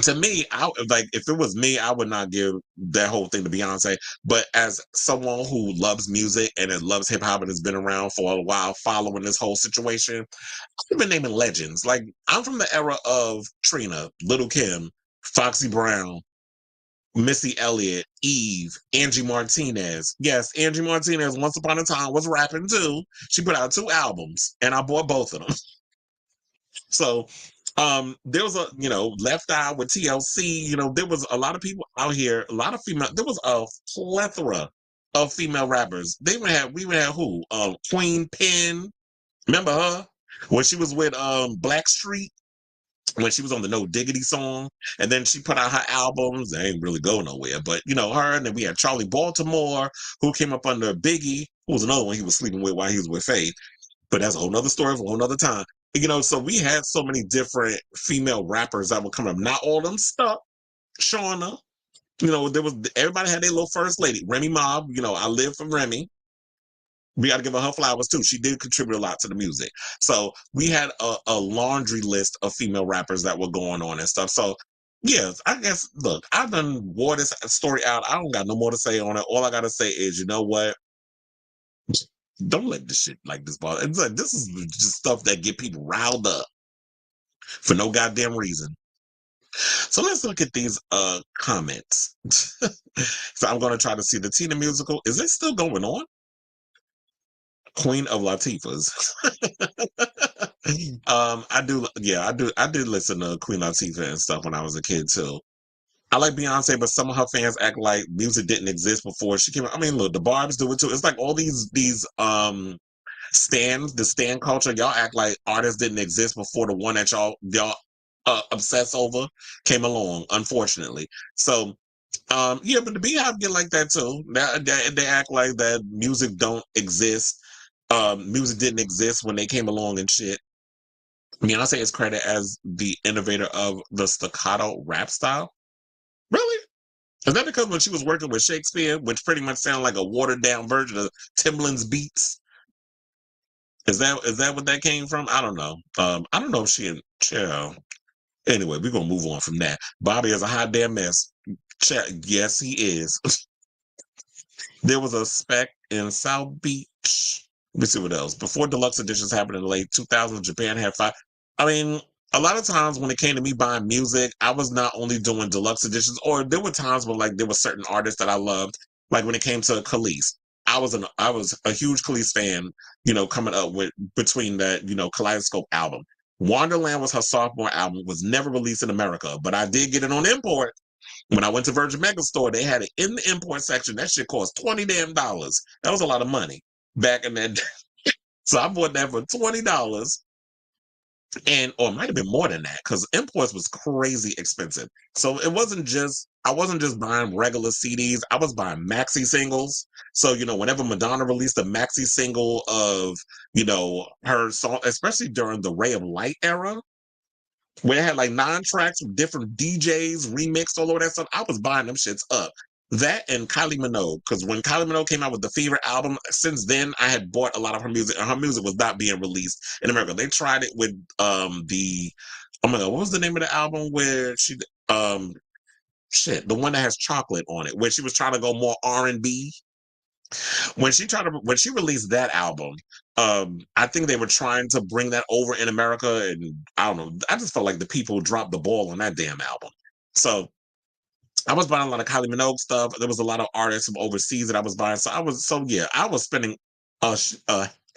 to me, if it was me, I would not give that whole thing to Beyonce. But as someone who loves music and loves hip hop and has been around for a while following this whole situation, I've been naming legends. Like, I'm from the era of Trina, Little Kim, Foxy Brown, Missy Elliott, Eve, Angie Martinez. Yes, Angie Martinez once upon a time was rapping too. She put out 2 albums and I bought both of them. So there was a, Left Eye with TLC, there was a lot of people out here, a lot of female, there was a plethora of female rappers. We even had who? Queen Pen. Remember her? When she was with Blackstreet, when she was on the No Diggity song, and then she put out her albums. They ain't really go nowhere, but her. And then we had Charlie Baltimore, who came up under Biggie, who was another one he was sleeping with while he was with Faith. But that's a whole nother story for a whole nother time. So we had so many different female rappers that would come up. Not all of them stuck. Shauna, everybody had their little first lady. Remy Ma, I live for Remy. We got to give her flowers too. She did contribute a lot to the music. So we had a laundry list of female rappers that were going on and stuff. So yes, I guess, look, I've done wore this story out. I don't got no more to say on it. All I got to say is, you know what? Don't let this shit like this bother. It's like, this is just stuff that get people riled up for no goddamn reason. So let's look at these comments. So I'm going to try to see the Tina musical. Is it still going on? Queen of Latifahs. I did listen to Queen Latifah and stuff when I was a kid too. I like Beyonce, but some of her fans act like music didn't exist before she came out. I mean, look, the Barbs do it too. It's like all these the stan culture. Y'all act like artists didn't exist before the one that y'all obsess over came along, unfortunately. So but the Beehive get like that too. They act like that music don't exist. Music didn't exist when they came along and shit. Beyonce is credited as the innovator of the staccato rap style. Really? Is that because when she was working with Shakespeare, which pretty much sounded like a watered down version of Timbaland's beats? Is that what that came from? I don't know. I don't know if she and Cher. Anyway, we're gonna move on from that. Bobby is a hot damn mess. Cher, yes, he is. There was a spec in South Beach. Let me see what else. Before deluxe editions happened in the late 2000s, Japan had 5. I mean, a lot of times when it came to me buying music, I was not only doing deluxe editions, or there were times when like there were certain artists that I loved, like when it came to Khalees. I was a huge Kris fan, coming up with between that, Kaleidoscope album. Wonderland was her sophomore album, was never released in America, but I did get it on import. When I went to Virgin Megastore, they had it in the import section. That shit cost $20 damn. That was a lot of money back in that day. So I bought that for $20. Or it might have been more than that, because imports was crazy expensive. So I wasn't just buying regular CDs, I was buying maxi singles. So, whenever Madonna released a maxi single of, her song, especially during the Ray of Light era, where it had like 9 tracks with different DJs remixed all over that stuff, I was buying them shits up. That and Kylie Minogue, because when Kylie Minogue came out with the Fever album, since then I had bought a lot of her music, and her music was not being released in America. They tried it with oh my god, what was the name of the album where she the one that has chocolate on it, where she was trying to go more R&B. When she released that album, I think they were trying to bring that over in America, and I don't know, I just felt like the people dropped the ball on that damn album. So I was buying a lot of Kylie Minogue stuff. There was a lot of artists from overseas that I was buying. I was spending a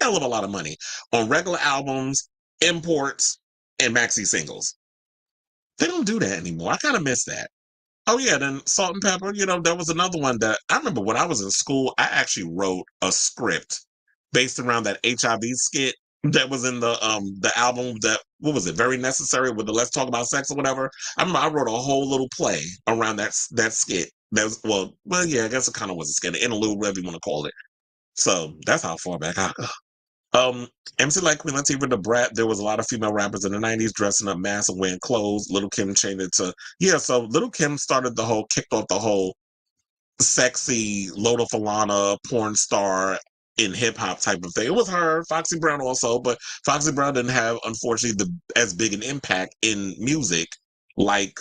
hell of a lot of money on regular albums, imports, and maxi singles. They don't do that anymore. I kind of miss that. Oh yeah, then Salt and Pepper, there was another one that I remember when I was in school, I actually wrote a script based around that HIV skit that was in the album that, what was it, Very Necessary, with the Let's Talk About Sex or whatever. I remember I wrote a whole little play around that skit. That was, well, yeah, I guess it kind of was a skit, an interlude, whatever you want to call it. So that's how far back I go. MC Light, Queen Latifah, Da Brat, there was a lot of female rappers in the 90s dressing up mass and wearing clothes. Little Kim changed it to, so Little Kim kicked off the whole sexy Lola Falana porn star in hip hop type of thing. It was her, Foxy Brown also, but Foxy Brown didn't have, unfortunately, as big an impact in music like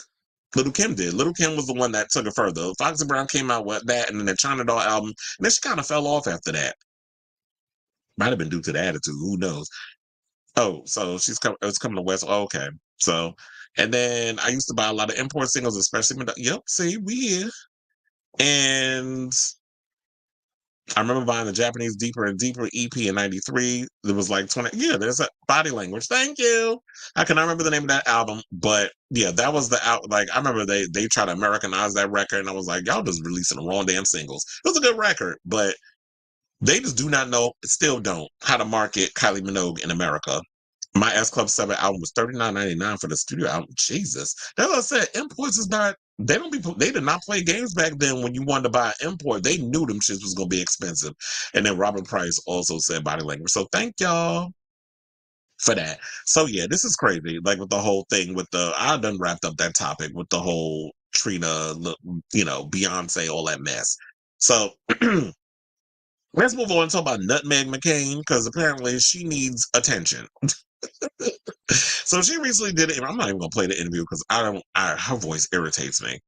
Little Kim did. Little Kim was the one that took it further. Foxy Brown came out with that, and then the China Doll album, and then she kind of fell off after that. Might have been due to the attitude. Who knows? Oh, so it's coming to West. Oh, okay. So, and then I used to buy a lot of import singles, especially. Yep. See, we here. And I remember buying the Japanese Deeper and Deeper EP in '93. There was like 20. Yeah, there's a Body Language. Thank you. I cannot remember the name of that album, but yeah, that was like, I remember they tried to Americanize that record, and I was like, y'all just releasing the wrong damn singles. It was a good record, but they just do not know, still don't, how to market Kylie Minogue in America. My S Club 7 album was $39.99 for the studio album. Jesus. That's what I said. Imports is not, they did not play games back then when you wanted to buy an import. They knew them shits was going to be expensive. And then Robert Price also said Body Language. So thank y'all for that. So yeah, this is crazy. Like with the whole thing with I done wrapped up that topic with the whole Trina, Beyoncé, all that mess. So let's move on and talk about NutMeg McCain, because apparently she needs attention. So she recently did it. I'm not even going to play the interview because her voice irritates me.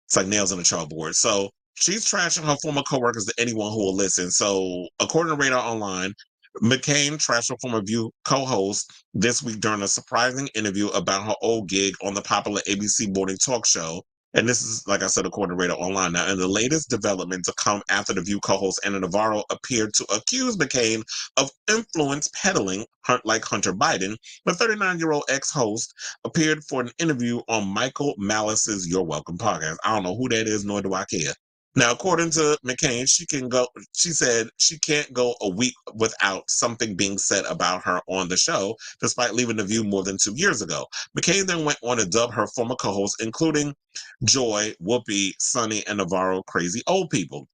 It's like nails on a chalkboard. So she's trashing her former coworkers to anyone who will listen. So according to Radar Online, McCain trashed her former View co-host this week during a surprising interview about her old gig on the popular ABC morning talk show. And this is, like I said, according to Radar Online. Now, in the latest development to come after the View co-host Anna Navarro appeared to accuse McCain of influence peddling, like Hunter Biden, the 39-year-old ex-host appeared for an interview on Michael Malice's You're Welcome podcast. I don't know who that is, nor do I care. Now, according to McCain, she said she can't go a week without something being said about her on the show, despite leaving The View more than 2 years ago. McCain then went on to dub her former co-hosts, including Joy, Whoopi, Sonny, and Navarro, crazy old people.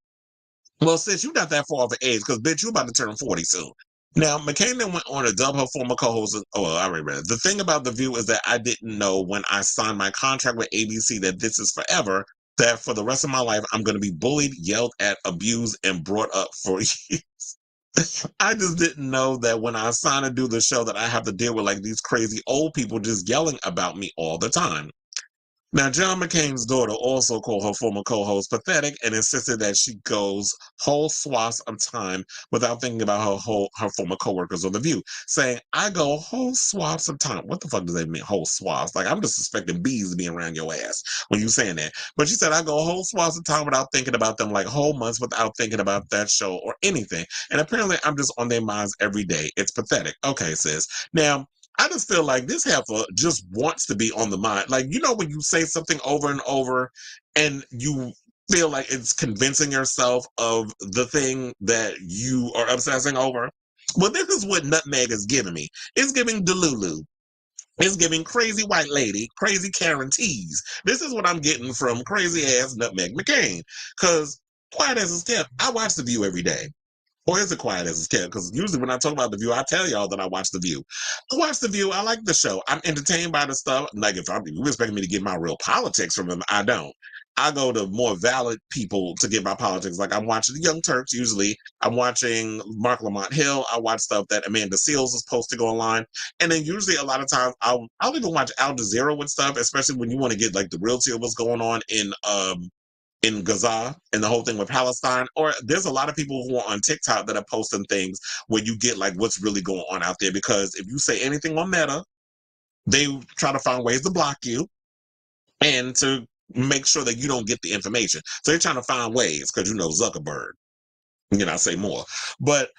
Well, sis, you're not that far off of age, because, bitch, you're about to turn 40 soon. Now, McCain then went on to dub her former co-host. Oh, I already read it. The thing about The View is that I didn't know when I signed my contract with ABC that this is forever, that for the rest of my life, I'm going to be bullied, yelled at, abused, and brought up for years. I just didn't know that when I signed to do the show that I have to deal with like these crazy old people just yelling about me all the time. Now, John McCain's daughter also called her former co-host pathetic and insisted that she goes whole swaths of time without thinking about her former co-workers on The View, saying, I go whole swaths of time. What the fuck does that mean, whole swaths? Like, I'm just suspecting bees to be around your ass when you saying that. But she said, I go whole swaths of time without thinking about them, like whole months without thinking about that show or anything. And apparently, I'm just on their minds every day. It's pathetic. Okay, sis. Now, I just feel like this heifer just wants to be on the mind. Like, you know, when you say something over and over and you feel like it's convincing yourself of the thing that you are obsessing over? Well, this is what NutMeg is giving me. It's giving Delulu. It's giving crazy white lady, crazy Karen tease. This is what I'm getting from crazy ass NutMeg McCain. Because quiet as it's kept, I watch The View every day. Or is it quiet as it's kept? Because usually when I talk about The View, I tell y'all that I watch The View. I watch The View. I like the show. I'm entertained by the stuff. Like, if you expect me to get my real politics from them, I don't. I go to more valid people to get my politics. Like, I'm watching the Young Turks usually. I'm watching Mark Lamont Hill. I watch stuff that Amanda Seales is posting online. And then usually a lot of times I'll even watch Al Jazeera with stuff, especially when you want to get like the realty of what's going on in Gaza and the whole thing with Palestine. Or there's a lot of people who are on TikTok that are posting things where you get like what's really going on out there. Because if you say anything on Meta, they try to find ways to block you and to make sure that you don't get the information. So they're trying to find ways because, you know, Zuckerberg. I say more. But,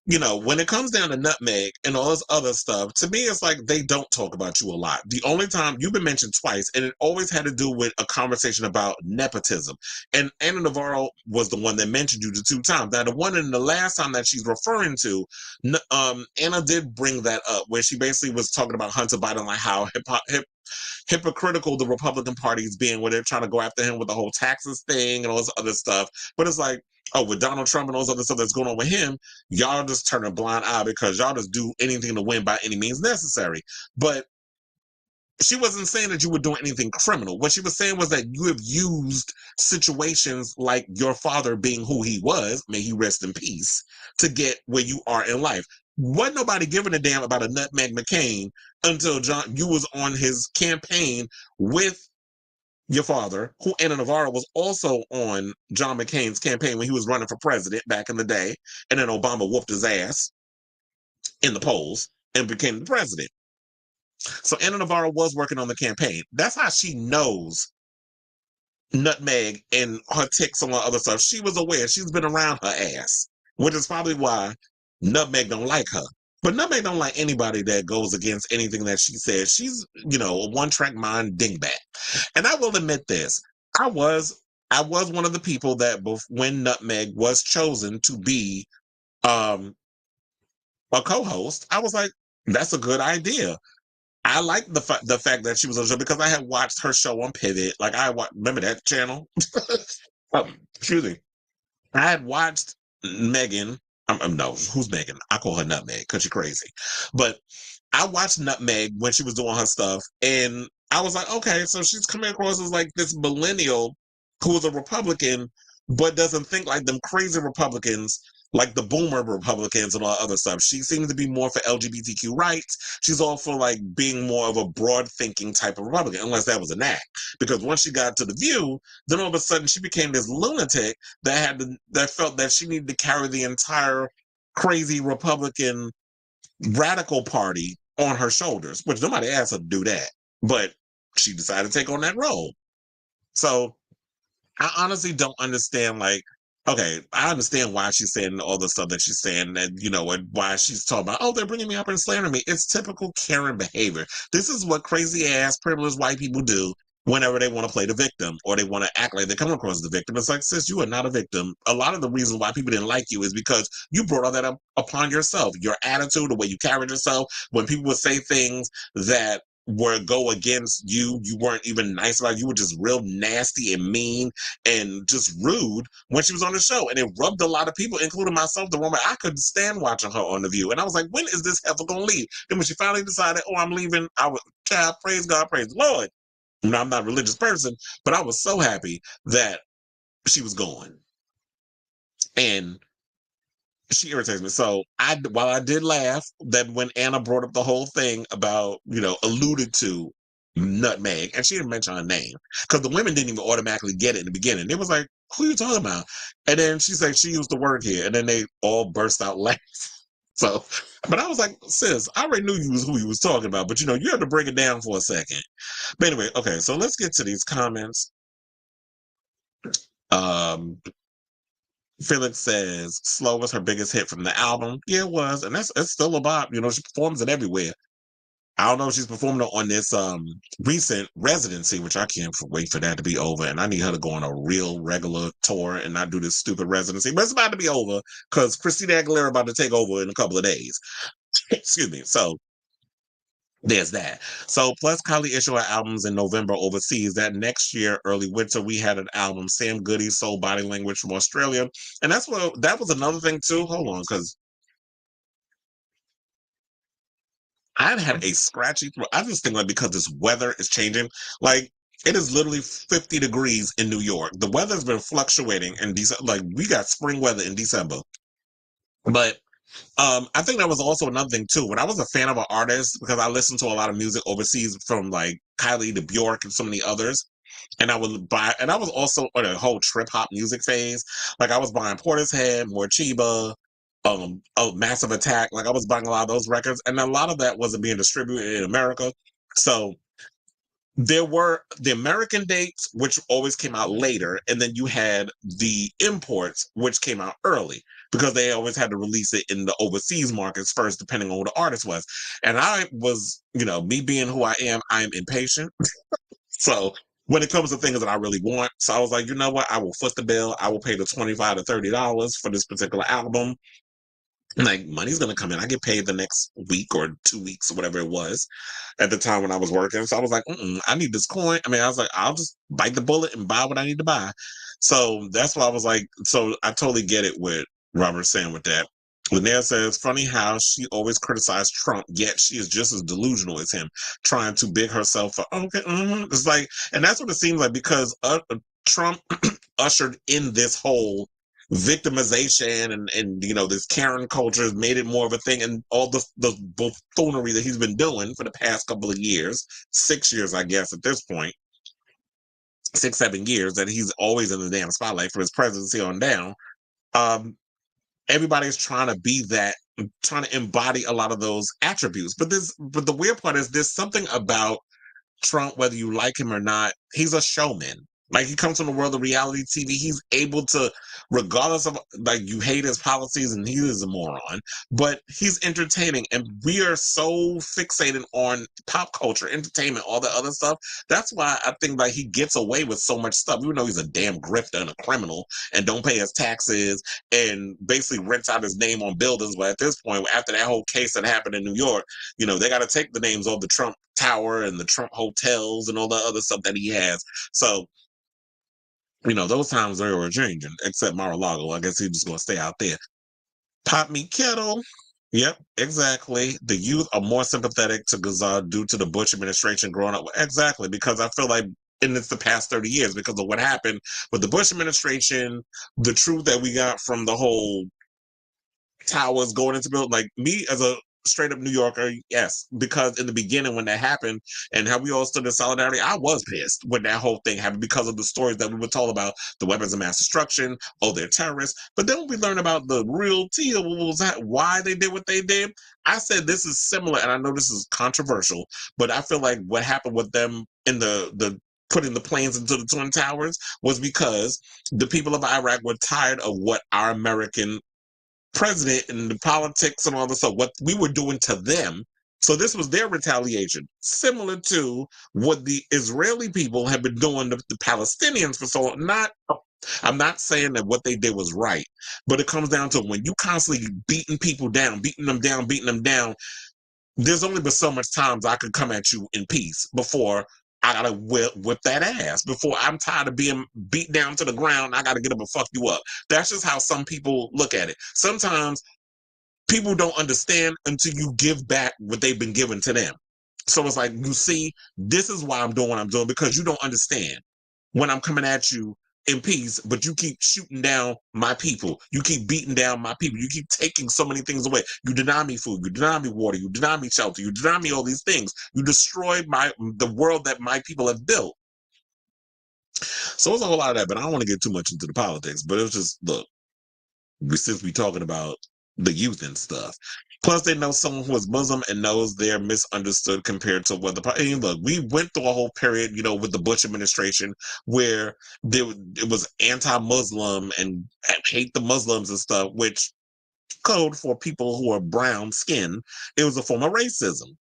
when it comes down to NutMeg and all this other stuff, to me, it's like they don't talk about you a lot. The only time you've been mentioned twice, and it always had to do with a conversation about nepotism. And Anna Navarro was the one that mentioned you the 2 times. Now, the one in the last time that she's referring to, Anna did bring that up, where she basically was talking about Hunter Biden, like how hypocritical the Republican Party is being, where they're trying to go after him with the whole taxes thing and all this other stuff. But it's like, oh, with Donald Trump and all this other stuff that's going on with him, y'all just turn a blind eye because y'all just do anything to win by any means necessary. But she wasn't saying that you were doing anything criminal. What she was saying was that you have used situations like your father being who he was, may he rest in peace, to get where you are in life. Wasn't nobody giving a damn about a NutMeg McCain until you was on his campaign with your father, who Anna Navarro was also on John McCain's campaign when he was running for president back in the day, and then Obama whooped his ass in the polls and became the president. So Anna Navarro was working on the campaign. That's how she knows NutMeg and her ticks and all other stuff. She was aware. She's been around her ass, which is probably why NutMeg don't like her. But NutMeg don't like anybody that goes against anything that she says. She's, a one-track mind dingbat. And I will admit this. I was one of the people that when NutMeg was chosen to be a co-host, I was like, that's a good idea. I like the fact that she was on the show because I had watched her show on Pivot. Like, remember that channel? Excuse me. I had watched Megan. No, who's Megan? I call her NutMeg because she's crazy. But I watched NutMeg when she was doing her stuff, and I was like, okay, so she's coming across as like this millennial who is a Republican, but doesn't think like them crazy Republicans, like the boomer Republicans and all that other stuff. She seems to be more for LGBTQ rights. She's all for like being more of a broad thinking type of Republican, unless that was an act. Because once she got to The View, then all of a sudden she became this lunatic that felt that she needed to carry the entire crazy Republican radical party on her shoulders, which nobody asked her to do that. But she decided to take on that role. So I honestly don't understand, like, okay, I understand why she's saying all the stuff that she's saying, and and why she's talking about, oh, they're bringing me up and slandering me. It's typical Karen behavior. This is what crazy ass privileged white people do whenever they want to play the victim or they want to act like they come across as the victim. It's like, sis, you are not a victim. A lot of the reasons why people didn't like you is because you brought all that up upon yourself. Your attitude, the way you carried yourself, when people would say things that go against you, you weren't even nice about it. You were just real nasty and mean and just rude when she was on the show. And it rubbed a lot of people, including myself, the woman. I couldn't stand watching her on The View. And I was like, when is this heifer going to leave? Then when she finally decided, oh, I'm leaving, I was, child, praise God, praise the Lord. I'm not a religious person, but I was so happy that she was gone. And she irritates me. So while I did laugh that when Anna brought up the whole thing about, alluded to NutMeg, and she didn't mention her name because the women didn't even automatically get it in the beginning. It was like, who are you talking about? And then she said she used the word here, and then they all burst out laughing. So, but I was like, sis, I already knew you was who you was talking about, but you know, you had to break it down for a second. But anyway, okay, so let's get to these comments. Felix says Slow was her biggest hit from the album. Yeah, it was, and it's still a bop. You know, she performs it everywhere. I don't know if she's performing it on this recent residency, which I can't wait for that to be over. And I need her to go on a real regular tour and not do this stupid residency. But it's about to be over because Christina Aguilera about to take over in a couple of days. Excuse me. So there's that. So plus Kylie issued her albums in November overseas. That next year, early winter, we had an album, Sam Goody's Soul Body Language from Australia. And that was another thing too. Hold on, because I've had a scratchy throat. I just think like because this weather is changing, like it is literally 50 degrees in New York. The weather's been fluctuating in December. Like we got spring weather in December. But I think that was also another thing too. When I was a fan of an artist, because I listened to a lot of music overseas from like Kylie to Bjork and so many others. And I would buy, and I was also on a whole trip hop music phase. Like I was buying Portishead, Morcheeba, Massive Attack. Like I was buying a lot of those records, and a lot of that wasn't being distributed in America. So there were the American dates, which always came out later, and then you had the imports, which came out early because they always had to release it in the overseas markets first, depending on who the artist was. And I was, you know, me being who I am impatient. So when it comes to things that I really want, so I was like, you know what? I will foot the bill. I will pay the $25 to $30 for this particular album. Like money's gonna come in. I get paid the next week or 2 weeks or whatever it was at the time when I was working. So I was like, I need this coin. I mean, I was like, I'll just bite the bullet and buy what I need to buy. So that's why I was like, so I totally get it with Robert saying with that. Linnea says, funny how she always criticized Trump, yet she is just as delusional as him, trying to big herself for, okay, It's like, and that's what it seems like because Trump ushered in this whole victimization and you know this Karen culture has made it more of a thing, and all the buffoonery that he's been doing for the past couple of years, 6 years I guess at this point, 6-7 years that he's always in the damn spotlight for his presidency on down. Everybody's trying to be that, trying to embody a lot of those attributes, but the weird part is there's something about Trump, whether you like him or not, he's a showman. Like he comes from the world of reality TV. He's able to, regardless of like you hate his policies and he is a moron, but he's entertaining. And we are so fixated on pop culture, entertainment, all the other stuff. That's why I think like he gets away with so much stuff, even though he's a damn grifter and a criminal and don't pay his taxes and basically rents out his name on buildings. But at this point, after that whole case that happened in New York, you know, they got to take the names of the Trump Tower and the Trump hotels and all the other stuff that he has. So, you know, those times they were changing, except Mar-a-Lago. I guess he's just going to stay out there. Pop Me Kettle. Yep, exactly. The youth are more sympathetic to Ghazal due to the Bush administration growing up. Exactly, because I feel like in the past 30 years, because of what happened with the Bush administration, the truth that we got from the whole towers going into build, like me as a straight up New Yorker, yes, because in the beginning when that happened and how we all stood in solidarity, I was pissed when that whole thing happened because of the stories that we were told about the weapons of mass destruction, oh, they're terrorists. But then when we learn about the real deal, what was that, why they did what they did, I said this is similar, and I know this is controversial, but I feel like what happened with them in the putting the planes into the Twin Towers was because the people of Iraq were tired of what our American president and the politics and all this stuff, what we were doing to them. So this was their retaliation, similar to what the Israeli people have been doing to the Palestinians for so long. I'm not saying that what they did was right, but it comes down to when you constantly beating people down, beating them down, there's only been so much times I could come at you in peace before I gotta whip that ass. Before I'm tired of being beat down to the ground, I gotta get up and fuck you up. That's just how some people look at it. Sometimes people don't understand until you give back what they've been given to them. So it's like, you see, this is why I'm doing what I'm doing, because you don't understand. When I'm coming at you, in peace, but you keep shooting down my people. You keep beating down my people. You keep taking so many things away. You deny me food. You deny me water. You deny me shelter. You deny me all these things. You destroyed the world that my people have built. So it's a whole lot of that, but I don't want to get too much into the politics. But it was just, look, since we talking about the youth and stuff. Plus, they know someone who is Muslim and knows they're misunderstood compared to what look, we went through a whole period, with the Bush administration where it was anti-Muslim and hate the Muslims and stuff, which code for people who are brown skin. It was a form of racism.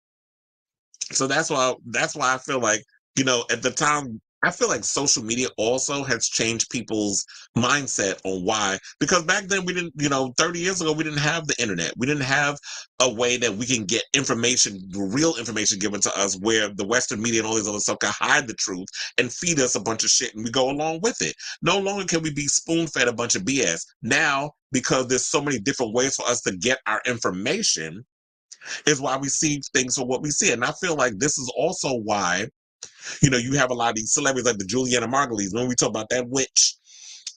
So that's why I feel like, at the time, I feel like social media also has changed people's mindset on why, because back then we didn't, 30 years ago, we didn't have the internet. We didn't have a way that we can get information, real information given to us, where the Western media and all these other stuff can hide the truth and feed us a bunch of shit and we go along with it. No longer can we be spoon-fed a bunch of BS. Now, because there's so many different ways for us to get our information, is why we see things for what we see. And I feel like this is also why, you have a lot of these celebrities like the Juliana Margulies. When we talk about that witch,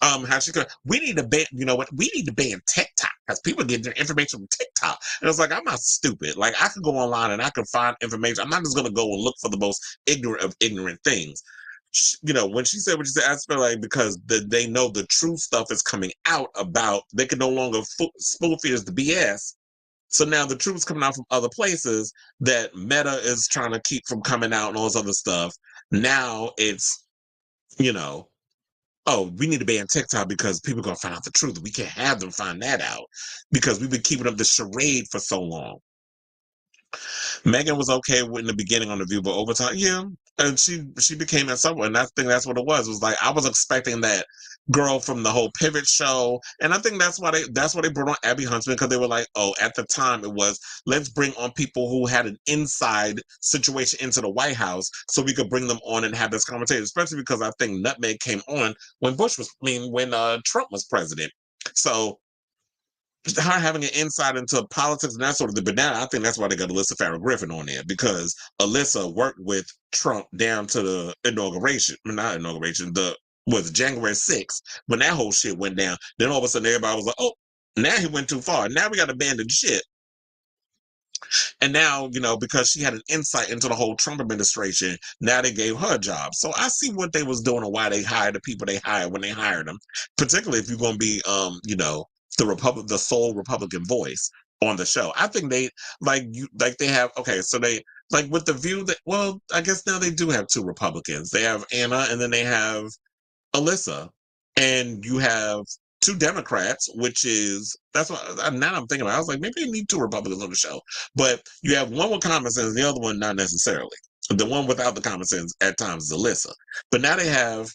how she could, we need to ban, we need to ban TikTok because people get their information from TikTok. And it's like, I'm not stupid. Like, I could go online and I can find information. I'm not just going to go and look for the most ignorant of ignorant things. When she said what she said, I feel like because they know the true stuff is coming out about, they can no longer spoon feed us the BS. So now the truth is coming out from other places that Meta is trying to keep from coming out and all this other stuff. Now it's, oh, we need to ban TikTok because people are going to find out the truth. We can't have them find that out because we've been keeping up the charade for so long. Megan was okay in the beginning on The View, but over time, yeah. And she became at some point, and I think that's what it was. It was like, I was expecting that girl from the whole Pivot show. And I think that's why they brought on Abby Huntsman, because they were like, oh, at the time it was, let's bring on people who had an inside situation into the White House so we could bring them on and have this conversation, especially because I think NutMeg came on when Trump was president. So her having an insight into politics and that sort of thing. But now I think that's why they got Alyssa Farrell Griffin on there, because Alyssa worked with Trump down to the January 6th, when that whole shit went down. Then all of a sudden everybody was like, oh, now he went too far. Now we got to abandon shit. And now, because she had an insight into the whole Trump administration, now they gave her a job. So I see what they was doing and why they hired the people they hired when they hired them, particularly if you're going to be, the sole Republican voice on the show. I think they they have, okay, so they, like with The View, that, well, I guess now they do have two Republicans. They have Anna and then they have Alyssa, and you have two Democrats, which is, that's what, now I'm thinking about it. I was like, maybe they need two Republicans on the show. But you have one with common sense, the other one not necessarily. The one without the common sense at times is Alyssa. But now they have,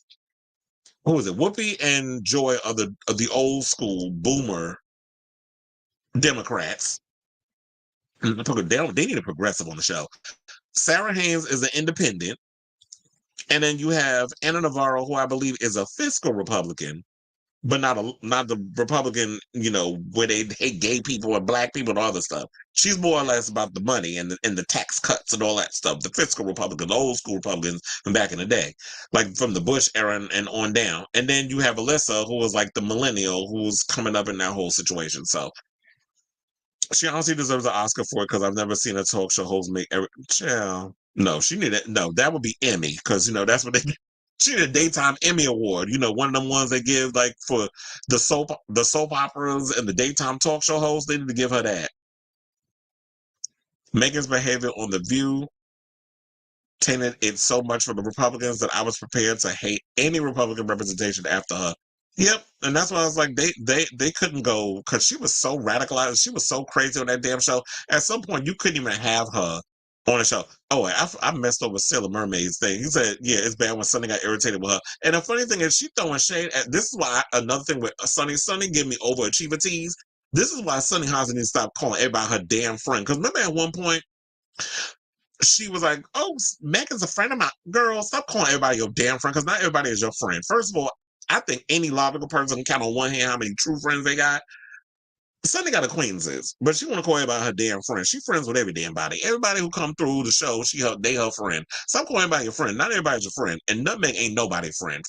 who is it? Whoopi and Joy are the old school boomer Democrats. They need a progressive on the show. Sarah Haynes is an independent. And then you have Anna Navarro, who I believe is a fiscal Republican, but not the Republican, where they hate gay people or black people and all this stuff. She's more or less about the money and the tax cuts and all that stuff. The fiscal Republican, the old school Republicans from back in the day, like from the Bush era and on down. And then you have Alyssa, who was like the millennial, who was coming up in that whole situation. So she honestly deserves an Oscar for it, because I've never seen a talk show host make every child. No, she needed, no, that would be Emmy, because that's what they. She did a daytime Emmy Award, one of them ones they give like for the soap operas and the daytime talk show hosts. They need to give her that. Megan's behavior on The View tainted it so much for the Republicans that I was prepared to hate any Republican representation after her. Yep, and that's why I was like, they couldn't go, because she was so radicalized. She was so crazy on that damn show. At some point, you couldn't even have her on the show. Oh, I messed up with Sailor Mermaid's thing. He said, yeah, it's bad when Sunny got irritated with her. And the funny thing is, she throwing shade at, this is why, another thing with Sunny give me overachiever tease. This is why Sunny Hostin needs to stop calling everybody her damn friend. Because remember at one point, she was like, oh, Megan's a friend of mine. Girl, stop calling everybody your damn friend, because not everybody is your friend. First of all, I think any logical person can count on one hand how many true friends they got. Sunny got acquaintances, but she want to call everybody her damn friend. She friends with every damn body. Everybody who come through the show, they her friend. Stop calling everybody your friend. Not everybody's your friend. And NutMeg ain't nobody's friend.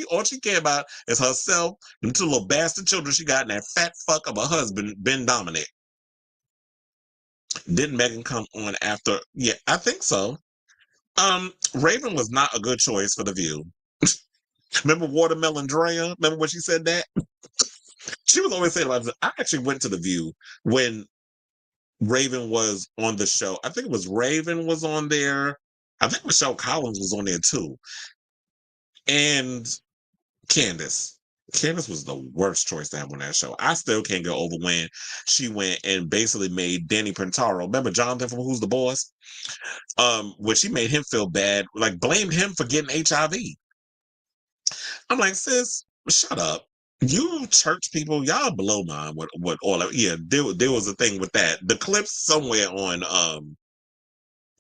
All she care about is herself and two little bastard children she got and that fat fuck of a husband, Ben Dominic. Didn't Megan come on after? Yeah, I think so. Raven was not a good choice for The View. Remember Watermelon Drea? Remember when she said that? She was always saying, I actually went to The View when Raven was on the show. I think it was Raven was on there. I think Michelle Collins was on there too. And Candace. Candace was the worst choice to have on that show. I still can't get over when she went and basically made Danny Pentaro. Remember Jonathan from Who's the Boss? When she made him feel bad, like blamed him for getting HIV. I'm like, sis, shut up. You church people, y'all blow mine with all that. Yeah, there was a thing with that. The clip's somewhere on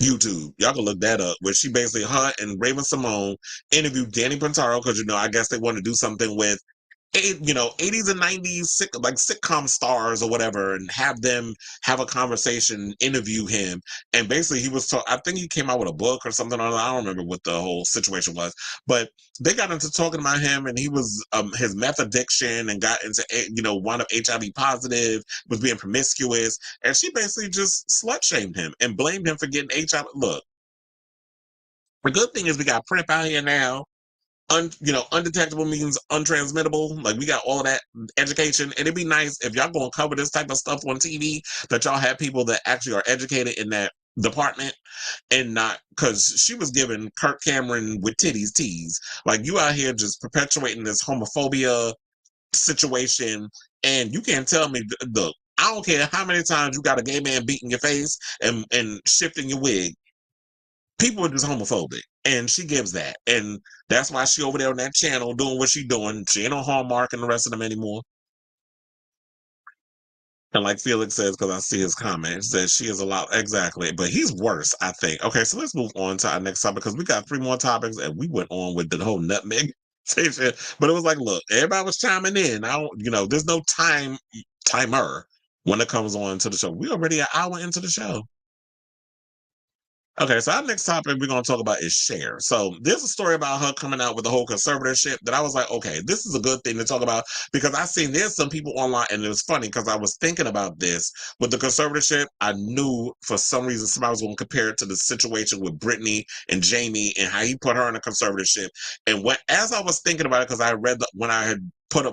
YouTube. Y'all can look that up. Where she basically, her and Raven Simone interviewed Danny Pentaro because I guess they want to do something with 80s and 90s like sitcom stars or whatever, and have them have a conversation, interview him. And basically he was I think he came out with a book or something. I don't remember what the whole situation was, but they got into talking about him, and he was his meth addiction, and got into wound up HIV positive, was being promiscuous, and she basically just slut shamed him and blamed him for getting HIV. Look, the good thing is we got PrEP out here now. Undetectable means untransmittable. Like, we got all of that education. And it'd be nice if y'all gonna cover this type of stuff on TV, that y'all have people that actually are educated in that department, and not, because she was giving Kirk Cameron with titties tease. Like, you out here just perpetuating this homophobia situation, and you can't tell me, look, I don't care how many times you got a gay man beating your face and shifting your wig. People are just homophobic, and she gives that, and that's why she over there on that channel doing what she doing. She ain't on Hallmark and the rest of them anymore. And like Felix says, because I see his comments, that she is a lot, exactly, but he's worse, I think. Okay, so let's move on to our next topic, because we got 3 more topics, and we went on with the whole NutMeg station. But it was like, look, everybody was chiming in. There's no timer when it comes on to the show. We already an hour into the show. Okay, so our next topic we're going to talk about is Cher. So there's a story about her coming out with the whole conservatorship that I was like, okay, this is a good thing to talk about, because I seen there's some people online, and it was funny because I was thinking about this with the conservatorship. I knew for some reason somebody was going to compare it to the situation with Brittany and Jamie and how he put her in a conservatorship. And as I was thinking about it, because I read when I had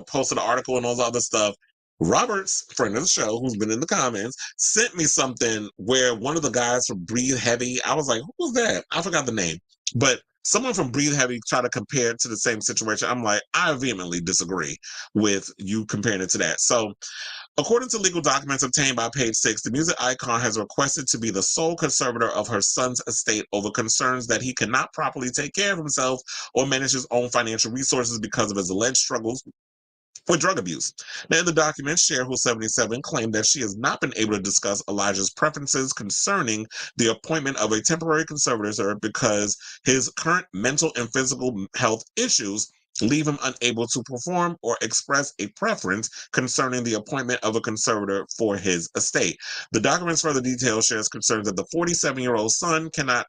posted the article and all the other stuff, Robert's friend of the show, who's been in the comments, sent me something where one of the guys from Breathe Heavy, I was like, who was that? I forgot the name. But someone from Breathe Heavy tried to compare it to the same situation. I'm like, I vehemently disagree with you comparing it to that. So, according to legal documents obtained by Page 6, the music icon has requested to be the sole conservator of her son's estate over concerns that he cannot properly take care of himself or manage his own financial resources because of his alleged struggles with drug abuse. Now, in the document, Cher, who's 77, claimed that she has not been able to discuss Elijah's preferences concerning the appointment of a temporary conservator because his current mental and physical health issues leave him unable to perform or express a preference concerning the appointment of a conservator for his estate. The documents further detail Cher's concerns that her 47-year-old son cannot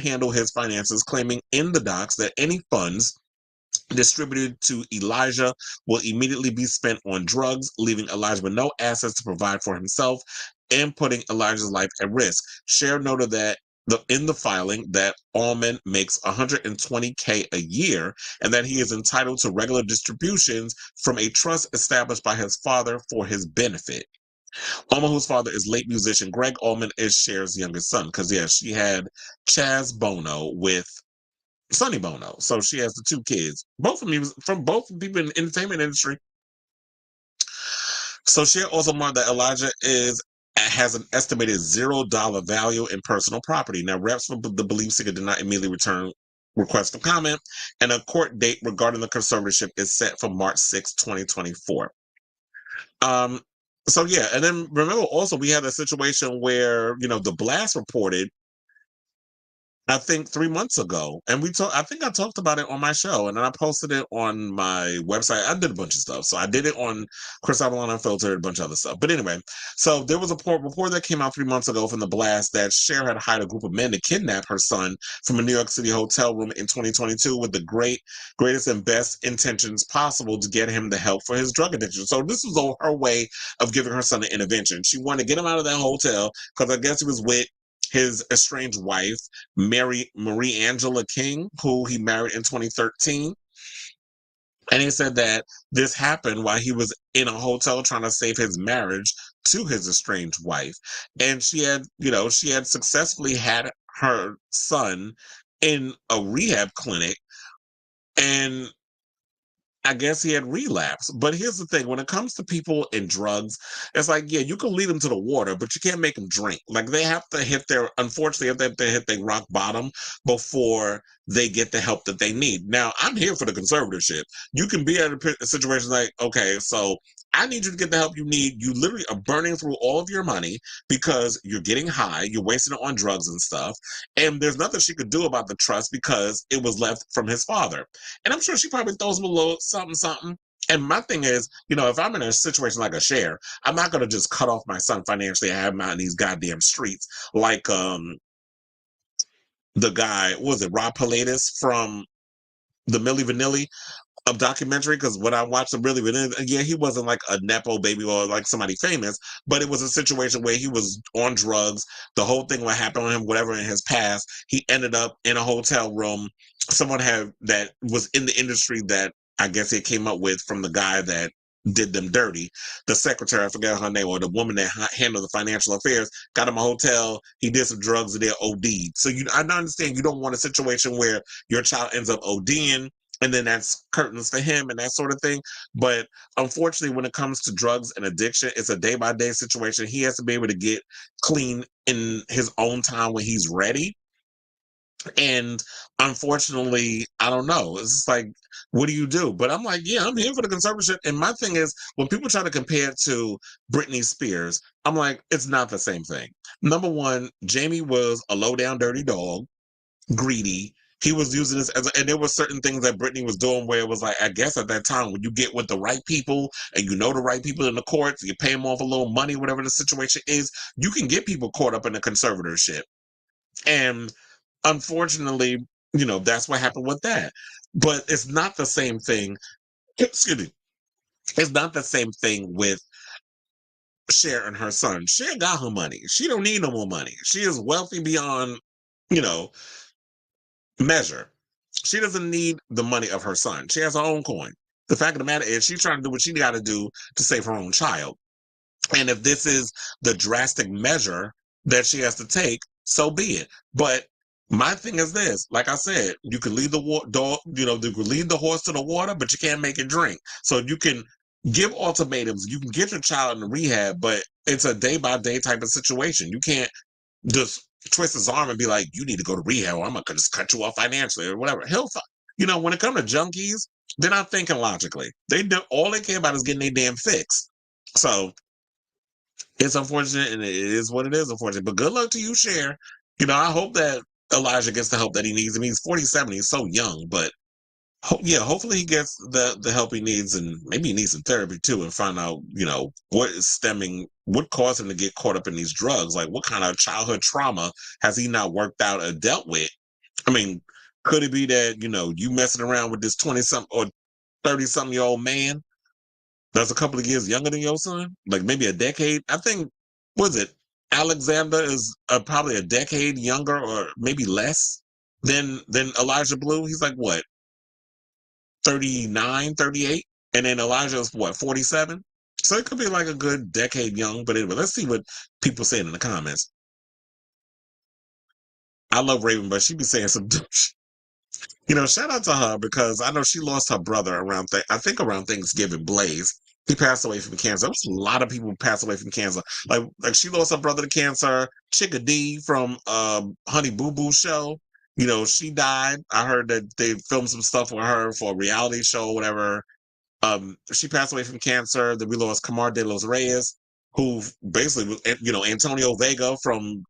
handle his finances, claiming in the docs that any funds distributed to Elijah will immediately be spent on drugs, leaving Elijah with no assets to provide for himself and putting Elijah's life at risk. Cher noted that in the filing that Allman makes $120K a year and that he is entitled to regular distributions from a trust established by his father for his benefit. Allman, whose father is late musician Greg Allman, is Cher's youngest son, because she had Chaz Bono with Sonny Bono. So she has the 2 kids, both people in the entertainment industry. So Cher also marked that Elijah has an estimated $0 value in personal property. Now, reps for the belief seeker did not immediately return requests for comment, and a court date regarding the conservatorship is set for March 6, 2024. So yeah, and then remember also we had a situation where, The Blast reported I think 3 months ago, and I think I talked about it on my show, and then I posted it on my website. I did a bunch of stuff, so I did it on Kris Avalon Unfiltered, a bunch of other stuff. But anyway, so there was a report that came out 3 months ago from the Blast that Cher had hired a group of men to kidnap her son from a New York City hotel room in 2022 with the greatest and best intentions possible to get him the help for his drug addiction. So this was her way of giving her son an intervention. She wanted to get him out of that hotel because I guess he was with his estranged wife, Marie Angela King, who he married in 2013. And he said that this happened while he was in a hotel trying to save his marriage to his estranged wife. And she had successfully had her son in a rehab clinic, and I guess he had relapsed. But here's the thing. When it comes to people and drugs, it's like, yeah, you can lead them to the water, but you can't make them drink. Like they have to unfortunately, they have to hit their rock bottom before they get the help that they need. Now, I'm here for the conservatorship. You can be at a situation like, okay, so I need you to get the help you need. You literally are burning through all of your money because you're getting high, you're wasting it on drugs and stuff. And there's nothing she could do about the trust because it was left from his father. And I'm sure she probably throws him a little something, something. And my thing is, if I'm in a situation like a Cher, I'm not going to just cut off my son financially and have him out in these goddamn streets like the guy, what was it, Rob Pilatus from the Milli Vanilli documentary, because when I watched him, really, yeah, he wasn't like a Nepo baby or like somebody famous, but it was a situation where he was on drugs. The whole thing what happened on him, whatever in his past, he ended up in a hotel room. Someone that was in the industry that I guess he came up with from the guy that did them dirty. The secretary, I forget her name, or the woman that handled the financial affairs, got him a hotel. He did some drugs and they OD'd. So I understand you don't want a situation where your child ends up ODing, and then that's curtains for him and that sort of thing. But unfortunately, when it comes to drugs and addiction, it's a day-by-day situation. He has to be able to get clean in his own time when he's ready. And unfortunately, I don't know. It's just like, what do you do? But I'm like, yeah, I'm here for the conservatorship. And my thing is, when people try to compare it to Britney Spears, I'm like, it's not the same thing. Number one, Jamie was a low-down, dirty dog, greedy. He was using this and there were certain things that Britney was doing where it was like, I guess at that time, when you get with the right people and the right people in the courts, you pay them off a little money, whatever the situation is, you can get people caught up in a conservatorship. And unfortunately, that's what happened with that. But it's not the same thing. Excuse me. It's not the same thing with Cher and her son. Cher got her money. She don't need no more money. She is wealthy beyond, measure. She doesn't need the money of her son. She has her own coin. The fact of the matter is she's trying to do what she got to do to save her own child. And if this is the drastic measure that she has to take, so be it. But my thing is this, like I said, you can lead you can lead the horse to the water, but you can't make it drink. So you can give ultimatums. You can get your child in rehab, but it's a day-by-day type of situation. You can't just twist his arm and be like, you need to go to rehab, or I'm going to just cut you off financially or whatever. When it comes to junkies, they're not thinking logically. All they care about is getting their damn fix. So it's unfortunate, and it is what it is, unfortunate. But good luck to you, Cher. I hope that Elijah gets the help that he needs. I mean, he's 47. He's so young, but hopefully he gets the help he needs, and maybe he needs some therapy too, and find out, what caused him to get caught up in these drugs. Like, what kind of childhood trauma has he not worked out or dealt with? I mean, could it be that, you messing around with this 20-something or 30-something-year-old man that's a couple of years younger than your son? Like maybe a decade? I think, Alexander is probably a decade younger or maybe less than Elijah Blue. He's like, what, 39, 38? And then Elijah's, what, 47? So it could be like a good decade young. But anyway, let's see what people saying in the comments. I love Raven, but she be saying some shout out to her, because I know she lost her brother around Thanksgiving. Blaze, he passed away from cancer. There's a lot of people pass away from cancer. Like she lost her brother to cancer. Chicka D from Honey Boo Boo show, she died. I heard that they filmed some stuff with her for a reality show or whatever. She passed away from cancer. Then we lost Camar de los Reyes, who basically was, Antonio Vega from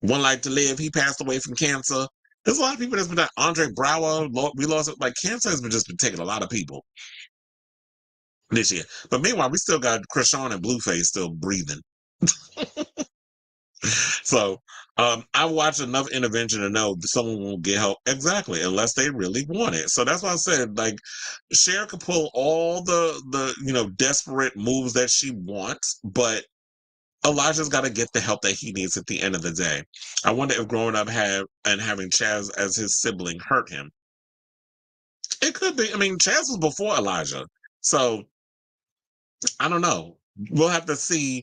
One Life to Live. He passed away from cancer. There's a lot of people that's been that. Andre Brower, we lost. Like cancer has just been taking a lot of people this year. But meanwhile, we still got Krishan and Blueface still breathing. So I watched enough intervention to know that someone won't get help exactly unless they really want it. So that's why I said like Cher could pull all the desperate moves that she wants, but Elijah's got to get the help that he needs at the end of the day. I wonder if growing up having Chaz as his sibling hurt him. It could be. I mean, Chaz was before Elijah, so I don't know. We'll have to see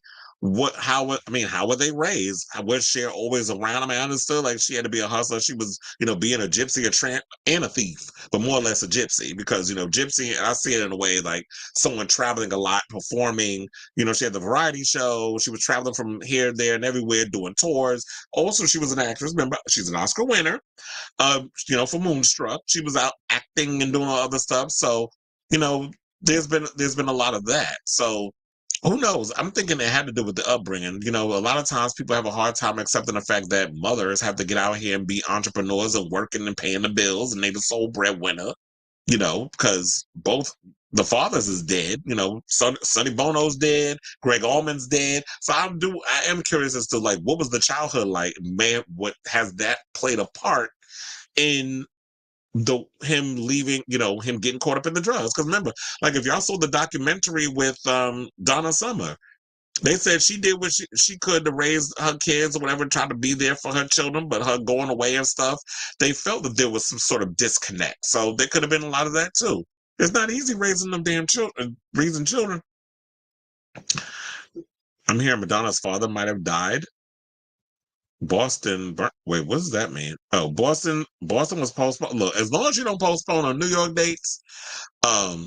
how were they raised? Was Cher always around? I mean, I understood like she had to be a hustler. She was, being a gypsy, a tramp, and a thief, but more or less a gypsy because, gypsy, I see it in a way like someone traveling a lot, performing. She had the variety show. She was traveling from here, there, and everywhere doing tours. Also, she was an actress. Remember, she's an Oscar winner. For Moonstruck. She was out acting and doing all other stuff. So, there's been a lot of that. So who knows? I'm thinking it had to do with the upbringing. A lot of times people have a hard time accepting the fact that mothers have to get out here and be entrepreneurs and working and paying the bills and they the sole breadwinner, because both the fathers is dead, Sonny Bono's dead, Greg Allman's dead. So I am curious as to like what was the childhood like? Man, what has that played a part in him leaving, him getting caught up in the drugs? Because remember, like if y'all saw the documentary with Donna Summer, they said she did what she could to raise her kids or whatever, try to be there for her children, but her going away and stuff, they felt that there was some sort of disconnect. So there could have been a lot of that too. It's not easy raising them damn children, raising children. I'm hearing Madonna's father might have died. Boston. Wait, what does that mean? Oh, Boston was postponed. Look, as long as you don't postpone on New York dates, I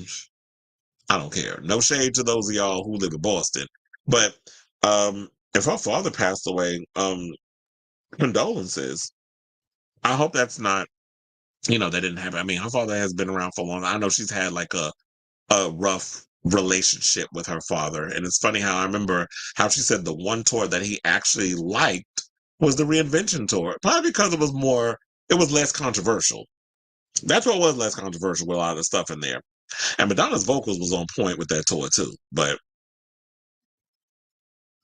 don't care. No shade to those of y'all who live in Boston, but if her father passed away, condolences. I hope that's not. That didn't happen. I mean, her father has been around for a long. I know she's had like a rough relationship with her father, and it's funny how I remember how she said the one tour that he actually liked was the Reinvention tour, probably because it was less controversial. That's what was less controversial with a lot of the stuff in there. And Madonna's vocals was on point with that tour too. But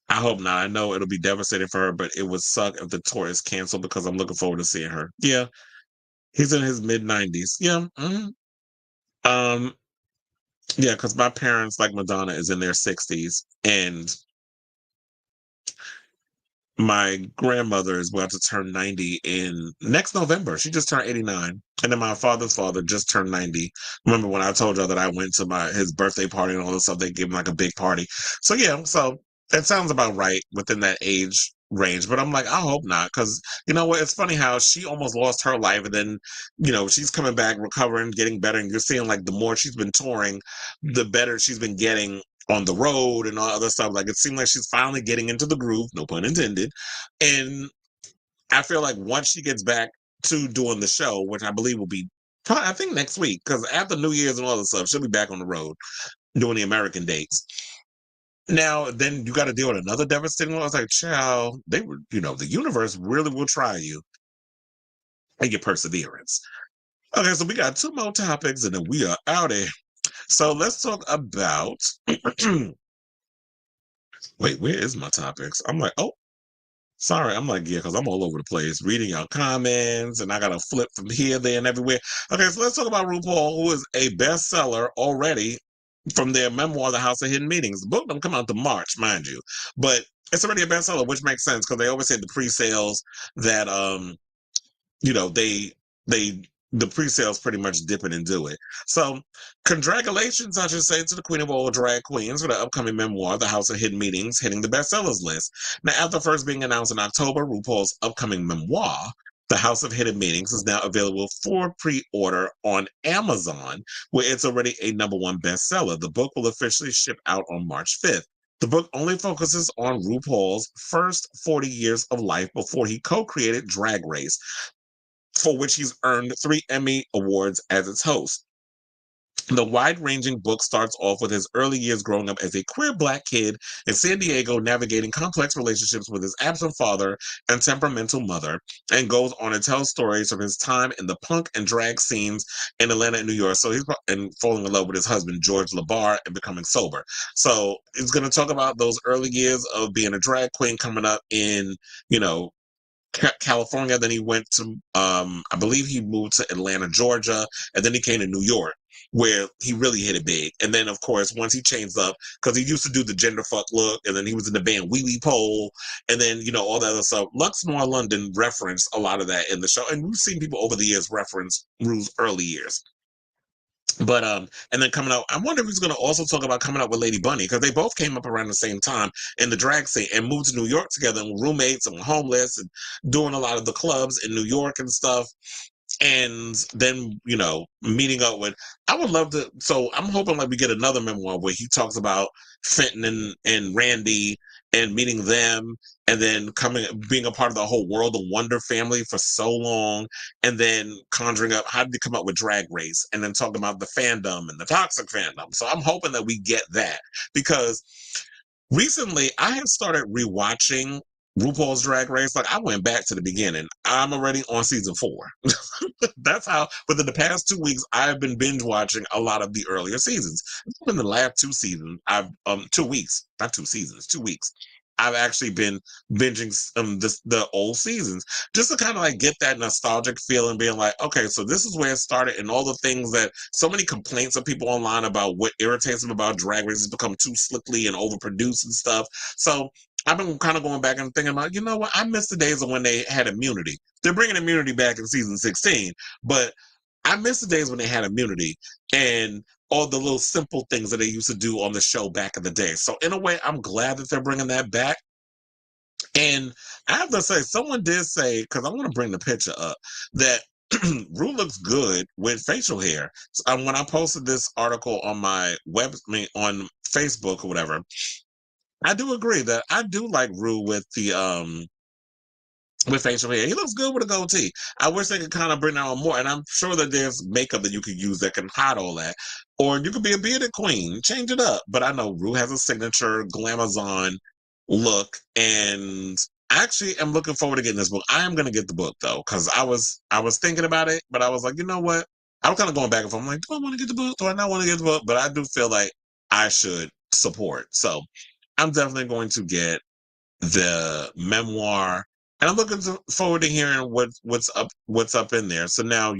I hope not. I know it'll be devastating for her, but it would suck if the tour is canceled because I'm looking forward to seeing her. Yeah, he's in his mid-90s. Yeah. Mm-hmm. Yeah, because my parents, like Madonna, is in their 60s, and my grandmother is about to turn 90 in next November. She just turned 89. And then my father's father just turned 90. Remember when I told y'all that I went to his birthday party and all this stuff, they gave him like a big party. So yeah, so it sounds about right within that age range. But I'm like, I hope not. Because you know what? It's funny how she almost lost her life and then, she's coming back, recovering, getting better. And you're seeing like the more she's been touring, the better she's been getting on the road and all other stuff. Like it seemed like she's finally getting into the groove, no pun intended. And I feel like once she gets back to doing the show, which I believe will be probably, I think next week, because after New Year's and all this stuff, she'll be back on the road doing the American dates. Now, then you got to deal with another devastating one. I was like, child, they were, the universe really will try you and your perseverance. Okay, so we got two more topics and then we are out of here. So let's talk about wait, where is my topics? I'm like, oh, sorry. I'm like, yeah, because I'm all over the place reading your comments and I got to flip from here, there, and everywhere. Okay, so let's talk about RuPaul, who is a bestseller already from their memoir, The House of Hidden Meanings. The book don't come out to March, mind you, but it's already a bestseller, which makes sense because they always say the pre-sales that, they the pre-sales pretty much dip it and do it. So congratulations, I should say, to the queen of all drag queens for the upcoming memoir, The House of Hidden Meanings, hitting the bestsellers list. Now, after first being announced in October, RuPaul's upcoming memoir, The House of Hidden Meanings, is now available for pre-order on Amazon, where it's already a #1 bestseller. The book will officially ship out on March 5th. The book only focuses on RuPaul's first 40 years of life before he co-created Drag Race, for which he's earned 3 Emmy Awards as its host. The wide-ranging book starts off with his early years growing up as a queer Black kid in San Diego, navigating complex relationships with his absent father and temperamental mother, and goes on to tell stories of his time in the punk and drag scenes in Atlanta and New York. So he's falling in love with his husband, George LeBar, and becoming sober. So he's going to talk about those early years of being a drag queen coming up in, California. Then he went to, I believe he moved to Atlanta, Georgia, and then he came to New York, where he really hit it big. And then, of course, once he changed up, because he used to do the gender fuck look, and then he was in the band Wee Wee Pole, and then, all that other stuff. Luxmore London referenced a lot of that in the show, and we've seen people over the years reference Rue's early years. But and then coming out, I wonder if he's going to also talk about coming out with Lady Bunny, because they both came up around the same time in the drag scene and moved to New York together and were roommates and were homeless and doing a lot of the clubs in New York and stuff. And then, meeting up with, I would love to, so I'm hoping like we get another memoir where he talks about Fenton and Randy and meeting them, and then being a part of the whole World of Wonder family for so long, and then conjuring up, how did they come up with Drag Race, and then talking about the fandom and the toxic fandom. So I'm hoping that we get that, because recently I have started rewatching RuPaul's Drag Race. Like, I went back to the beginning. I'm already on season 4. That's how, within the past 2 weeks, I've been binge watching a lot of the earlier seasons. In the last 2 seasons, 2 weeks, not 2 seasons, 2 weeks, I've actually been binging the old seasons, just to kind of like get that nostalgic feeling, being like, okay, so this is where it started, and all the things that so many complaints of people online about what irritates them about Drag Race has become too slickly and overproduced and stuff. So I've been kind of going back and thinking about, you know what? I miss the days of when they had immunity. They're bringing immunity back in season 16, but I miss the days when they had immunity and all the little simple things that they used to do on the show back in the day. So in a way, I'm glad that they're bringing that back. And I have to say, someone did say, because I want to bring the picture up, that Rue looks good with facial hair. So, when I posted this article on my on Facebook or whatever, I do agree that I do like Rue with the with facial hair. He looks good with a goatee. I wish they could kind of bring that on more. And I'm sure that there's makeup that you could use that can hide all that. Or you could be a bearded queen, change it up. But I know Rue has a signature glamazon look, and I actually am looking forward to getting this book. I am going to get the book though, because I was thinking about it, but I was like, you know what? I was kind of going back and forth. I'm like, do I want to get the book? Do I not want to get the book? But I do feel like I should support. So I'm definitely going to get the memoir, and I'm looking forward to hearing what's up in there. So now,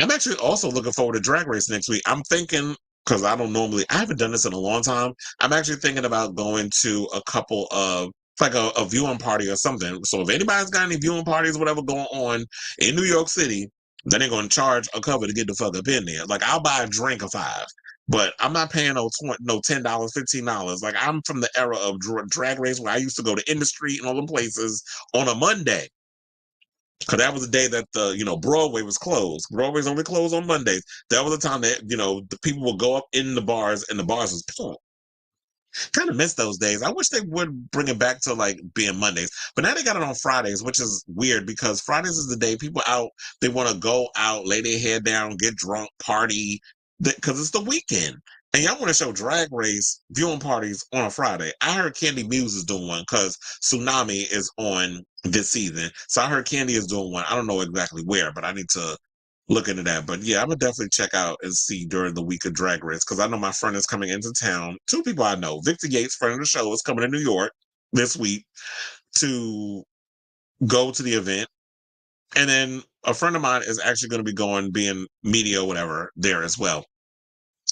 I'm actually also looking forward to Drag Race next week. I'm thinking, because I haven't done this in a long time. I'm actually thinking about going to a couple of, like a viewing party or something. So if anybody's got any viewing parties, whatever going on in New York City, then they're going to charge a cover to get the fuck up in there. Like, I'll buy a drink of $5. But I'm not paying no $10, $15. Like, I'm from the era of Drag Race, where I used to go to Industry and all the places on a Monday. Because that was the day that Broadway was closed. Broadway's only closed on Mondays. That was the time that, the people would go up in the bars, and the bars was full. Kind of miss those days. I wish they would bring it back to like being Mondays. But now they got it on Fridays, which is weird, because Fridays is the day people out, they want to go out, lay their head down, get drunk, party, because it's the weekend. And y'all want to show Drag Race viewing parties on a Friday. I heard Candy Muse is doing one, because Tsunami is on this season. So I heard Candy is doing one. I don't know exactly where, but I need to look into that. But yeah, I'm gonna definitely check out and see during the week of Drag Race, because I know my friend is coming into town. 2 people I know. Victor Yates, friend of the show, is coming to New York this week to go to the event. And then a friend of mine is actually going to be going, being media or whatever, there as well.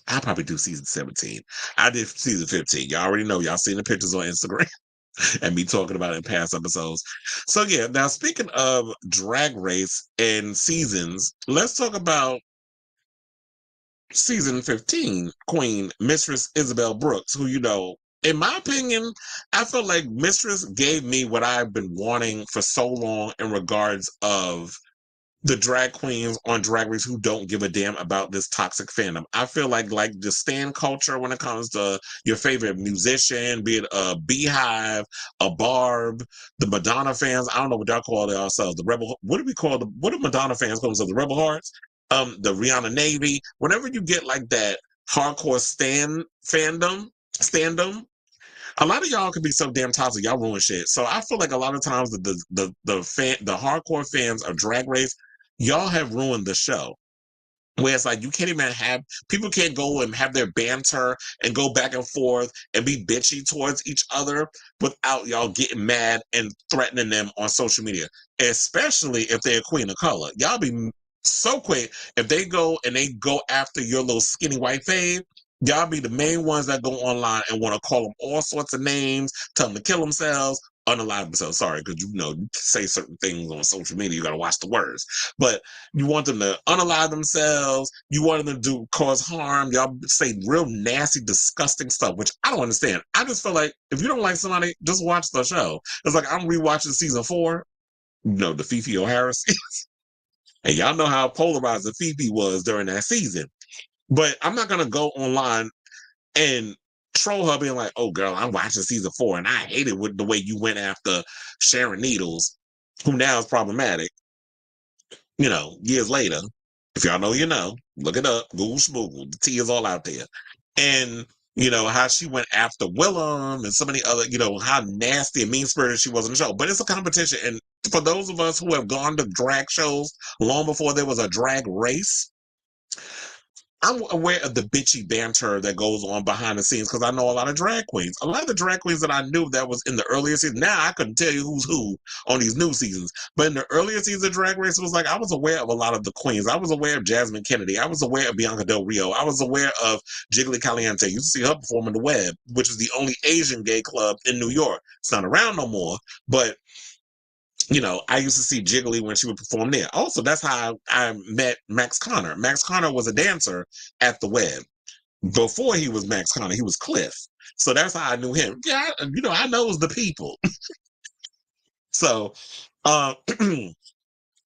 I'll probably do season 17. I did season 15. Y'all already know. Y'all seen the pictures on Instagram and me talking about it in past episodes. So yeah, now speaking of Drag Race and seasons, let's talk about season 15 queen, Mistress Isabelle Brooks, who, in my opinion, I feel like Mistress gave me what I've been wanting for so long in regards of the drag queens on Drag Race who don't give a damn about this toxic fandom. I feel like the stan culture when it comes to your favorite musician, be it a Beehive, a Barb, the Madonna fans. I don't know what y'all call themselves. The Rebel. What do we call what do Madonna fans call themselves? The Rebel Hearts. the Rihanna Navy. Whenever you get like that hardcore standum, a lot of y'all can be so damn toxic. Y'all ruin shit. So I feel like a lot of times the hardcore fans of Drag Race, y'all have ruined the show. Where it's like you can't even have people can't go and have their banter and go back and forth and be bitchy towards each other without y'all getting mad and threatening them on social media, especially if they're a queen of color. Y'all be so quick if they go after your little skinny white fave. Y'all be the main ones that go online and want to call them all sorts of names, tell them to kill themselves, unalive themselves. Sorry, because you say certain things on social media, you got to watch the words. But you want them to unalive themselves. You want them to cause harm. Y'all say real nasty, disgusting stuff, which I don't understand. I just feel like if you don't like somebody, just watch the show. It's like I'm rewatching season 4, the Fifi O'Hara season. And y'all know how polarized the Fifi was during that season. But I'm not going to go online and troll her being like, oh, girl, I'm watching season 4, and I hated the way you went after Sharon Needles, who now is problematic. Years later, if y'all know, look it up, Google Smoogle, the tea is all out there. And, how she went after Willem and so many other, how nasty and mean-spirited she was in the show. But it's a competition. And for those of us who have gone to drag shows long before there was a drag race, I'm aware of the bitchy banter that goes on behind the scenes because I know a lot of drag queens. A lot of the drag queens that I knew that was in the earlier season, now I couldn't tell you who's who on these new seasons. But in the earlier seasons of Drag Race, it was like I was aware of a lot of the queens. I was aware of Jasmine Kennedy. I was aware of Bianca Del Rio. I was aware of Jiggly Caliente. You see her perform in the Web, which is the only Asian gay club in New York. It's not around no more, but I used to see Jiggly when she would perform there. Also, that's how I met Max Connor. Max Connor was a dancer at the Web. Before he was Max Connor, he was Cliff. So that's how I knew him. Yeah, I knows the people. So,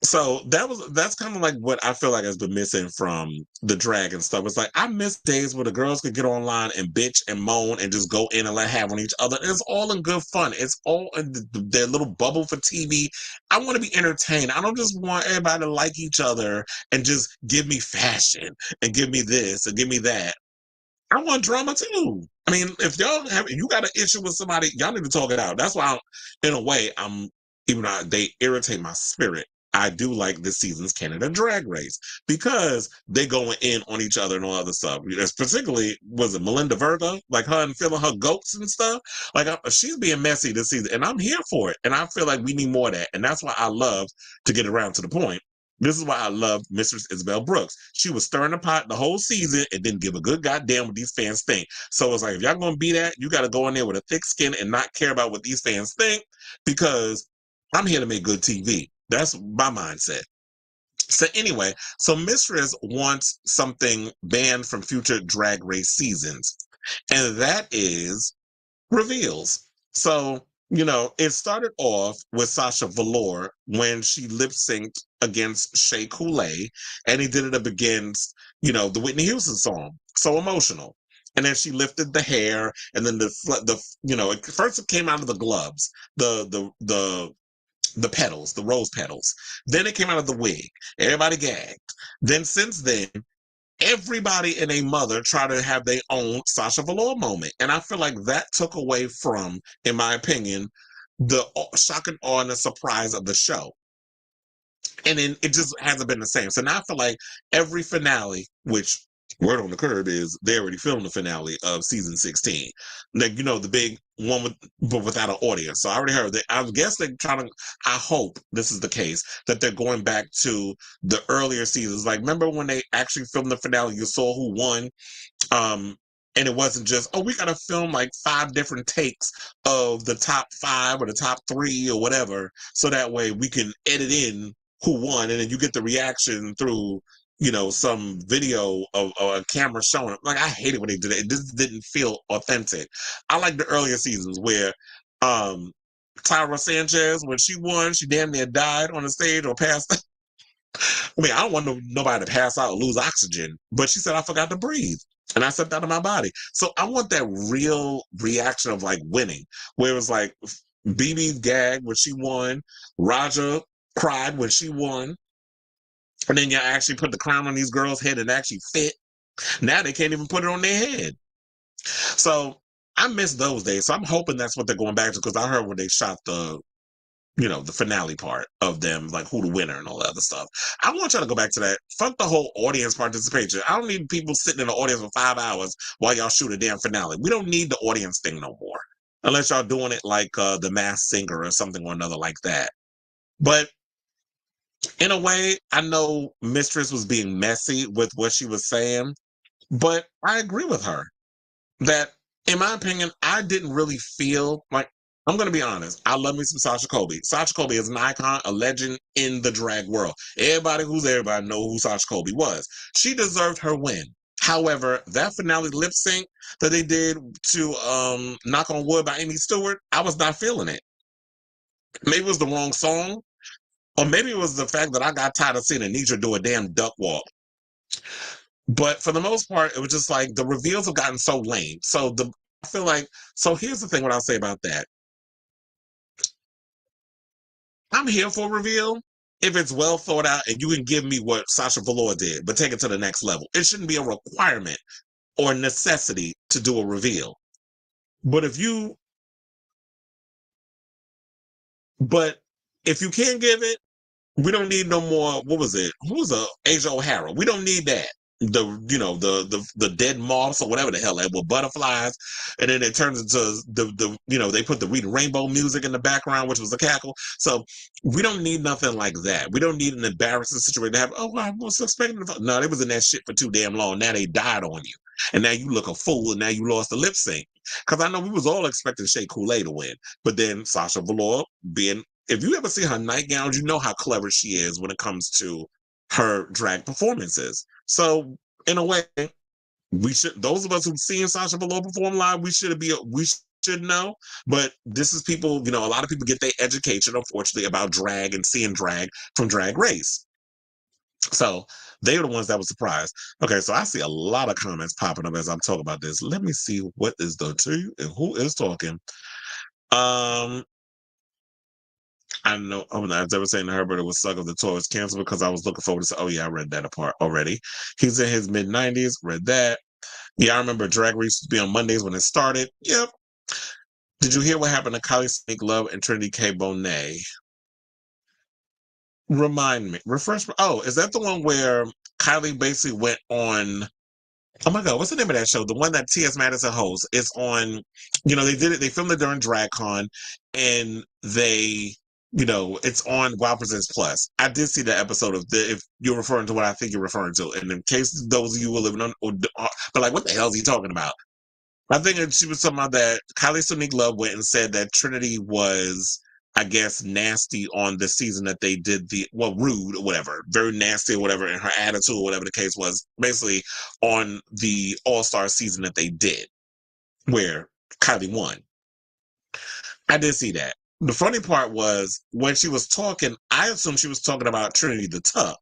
so that's kind of like what I feel like has been missing from the drag and stuff. It's like I miss days where the girls could get online and bitch and moan and just go in and let have on each other. It's all in good fun. It's all in their little bubble for TV. I want to be entertained. I don't just want everybody to like each other and just give me fashion and give me this and give me that. I want drama too. I mean, if you got an issue with somebody, y'all need to talk it out. That's why even though they irritate my spirit, I do like this season's Canada Drag Race because they going in on each other and all other stuff. Particularly, was it Melinda Virgo? Like her and feeling her goats and stuff? Like she's being messy this season and I'm here for it. And I feel like we need more of that. And that's why I love to get around to the point. This is why I love Mistress Isabelle Brooks. She was stirring the pot the whole season and didn't give a good goddamn what these fans think. So it's like, if y'all going to be that, you got to go in there with a thick skin and not care about what these fans think because I'm here to make good TV. That's my mindset. So anyway, so Mistress wants something banned from future Drag Race seasons, and that is reveals. So, it started off with Sasha Velour when she lip-synced against Shea Coulee, and he did it up against, the Whitney Houston song, So Emotional. And then she lifted the hair, and then first it came out of the gloves, the petals, the rose petals. Then it came out of the wig. Everybody gagged. Then since then, everybody and a mother try to have their own Sasha Velour moment. And I feel like that took away from, in my opinion, the shock and awe and the surprise of the show. And then it just hasn't been the same. So now I feel like every finale, which word on the curb is they already filmed the finale of season 16. Like, the big one but without an audience. So I already heard that. I guess they're I hope this is the case, that they're going back to the earlier seasons. Like, remember when they actually filmed the finale, you saw who won? And it wasn't just, we got to film like 5 different takes of the top 5 or the top 3 or whatever. So that way we can edit in who won. And then you get the reaction through, some video of a camera showing it. Like, I hate it when they did it. It just didn't feel authentic. I like the earlier seasons where Tyra Sanchez, when she won, she damn near died on the stage or passed out. I mean, I don't want nobody to pass out or lose oxygen, but she said, I forgot to breathe. And I stepped out of my body. So I want that real reaction of like winning, where it was like BB gagged when she won, Raja cried when she won, And then you actually put the crown on these girls' head and actually fit. Now they can't even put it on their head. So I miss those days. So I'm hoping that's what they're going back to, because I heard when they shot the finale part of them, like who the winner and all that other stuff. I want y'all to go back to that. Fuck the whole audience participation. I don't need people sitting in the audience for 5 hours while y'all shoot a damn finale. We don't need the audience thing no more. Unless y'all doing it like The Masked Singer or something or another like that. But in a way, I know Mistress was being messy with what she was saying, but I agree with her that, in my opinion, I didn't really feel like, I'm going to be honest, I love me some Sasha Colby. Sasha Colby is an icon, a legend in the drag world. Everybody know who Sasha Colby was. She deserved her win. However, that finale lip sync that they did to Knock on Wood by Amy Stewart, I was not feeling it. Maybe it was the wrong song, or maybe it was the fact that I got tired of seeing Anitra do a damn duck walk. But for the most part, it was just like the reveals have gotten so lame. So I feel like, so here's the thing, what I'll say about that. I'm here for a reveal if it's well thought out and you can give me what Sasha Velour did, but take it to the next level. It shouldn't be a requirement or necessity to do a reveal. But if you can't give it, we don't need no more. What was it? Who was Asia O'Hara? We don't need that. The dead moths or whatever the hell that were butterflies, and then it turns into they put the Reading Rainbow music in the background, which was a cackle. So we don't need nothing like that. We don't need an embarrassing situation to have. Oh, I was expecting. No, they was in that shit for too damn long. Now they died on you, and now you look a fool, and now you lost the lip sync. Because I know we was all expecting Shea Coulee to win, but then Sasha Velour being. If you ever see her nightgowns, you know how clever she is when it comes to her drag performances. So, in a way, those of us who've seen Sasha Velour perform live, we should know. But this is people, a lot of people get their education, unfortunately, about drag and seeing drag from Drag Race. So they were the ones that were surprised. Okay, so I see a lot of comments popping up as I'm talking about this. Let me see what is the tea and who is talking. I know I'm not ever saying to her, but it would suck if the tour was canceled because I was looking forward to. Oh yeah, I read that apart already. He's in his mid-90s. Read that. Yeah, I remember Drag Race used to be on Mondays when it started. Yep. Did you hear what happened to Kylie Sneak Love and Trinity K. Bonet? Remind me. Refresh me. Oh, is that the one where Kylie basically went on? Oh my God, what's the name of that show? The one that T.S. Madison hosts. It's on. They did it. They filmed it during DragCon, and they. It's on Wow Presents Plus. I did see the episode of if you're referring to what I think you're referring to. And in case those of you who are living on, but like, what the hell is he talking about? I think she was talking about that Kylie Sonique Love went and said that Trinity was, I guess, nasty on the season that they did rude or whatever, very nasty or whatever, and her attitude or whatever the case was, basically on the All-Star season that they did, where Kylie won. I did see that. The funny part was when she was talking, I assumed she was talking about Trinity the Tuck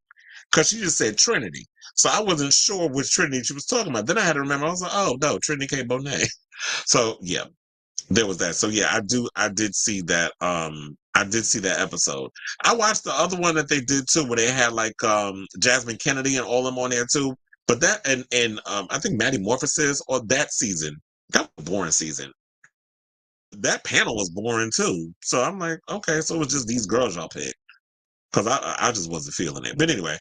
because she just said Trinity. So I wasn't sure which Trinity she was talking about. Then I had to remember, I was like, oh, no, Trinity K. Bonet. So, yeah, there was that. So, yeah, I did see that. I did see that episode. I watched the other one that they did, too, where they had, like, Jasmine Kennedy and all them on there, too. But that, and I think Maddie Morphosis on that season, that was a boring season. That panel was boring too. So I'm like, okay, so it was just these girls y'all picked. Because I just wasn't feeling it. But anyway,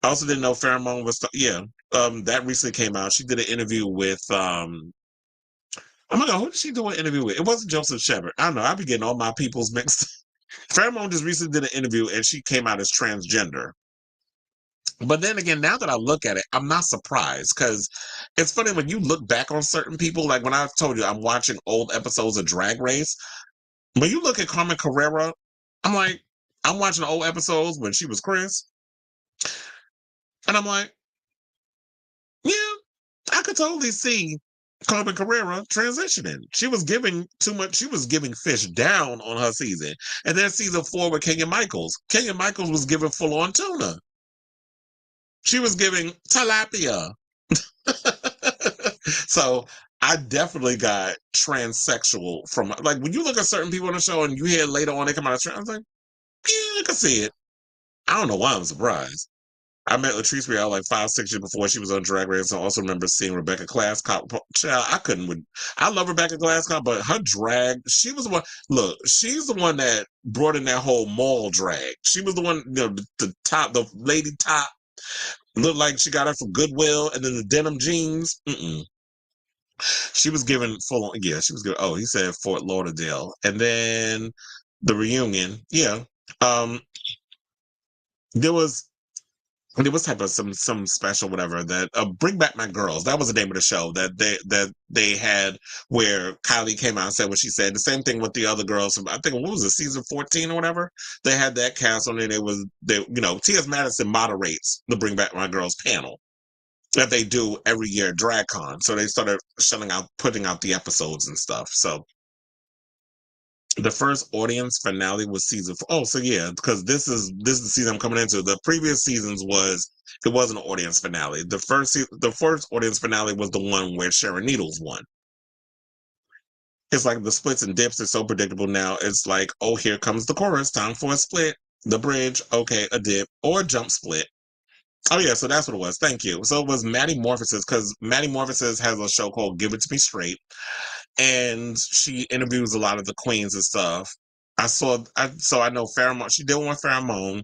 I also didn't know Pheromone was, that recently came out. She did an interview with, oh my God, who did she do an interview with? It wasn't Joseph Shepard. I don't know, I be getting all my peoples mixed. Pheromone just recently did an interview and she came out as transgender. But then again, now that I look at it, I'm not surprised because it's funny when you look back on certain people, like when I told you I'm watching old episodes of Drag Race, when you look at Carmen Carrera, I'm watching old episodes when she was Kris, and I'm like, yeah, I could totally see Carmen Carrera transitioning. She was giving too much. She was giving fish down on her season. And then season 4 with Kenya Michaels. Kenya Michaels was giving full-on tuna. She was giving tilapia. So I definitely got transsexual from, like, when you look at certain people on the show and you hear later on they come out of trans, I was like, yeah, I can see it. I don't know why I'm surprised. I met Latrice Riel like 5, 6 years before she was on Drag Race. I also remember seeing Rebecca Glasscock. Child, I love Rebecca Glasscock, but her drag, she was the one. Look, she's the one that brought in that whole mall drag. She was the one, the lady top, looked like she got her from Goodwill, and then the denim jeans. She was given full on. Yeah, she was good. Oh, he said Fort Lauderdale, and then the reunion. Yeah, um, there was. There was type of some special whatever that Bring Back My Girls. That was the name of the show that they had, where Kylie came out and said what she said. The same thing with the other girls. I think what was it, season 14 or whatever. They had that cast on it. T.S. Madison moderates the Bring Back My Girls panel that they do every year at DragCon. So they started putting out the episodes and stuff. So the first audience finale was season 4. Oh, so yeah, because this is the season I'm coming into. The previous seasons it wasn't an audience finale. The first audience finale was the one where Sharon Needles won. It's like the splits and dips are so predictable now. It's like, oh, here comes the chorus. Time for a split. The bridge. Okay, a dip or a jump split. Oh yeah, so that's what it was. Thank you. So it was Maddie Morphosis, because Maddie Morphosis has a show called Give It To Me Straight, and she interviews a lot of the queens and stuff. I know Pheromone. She did one with Pheromone,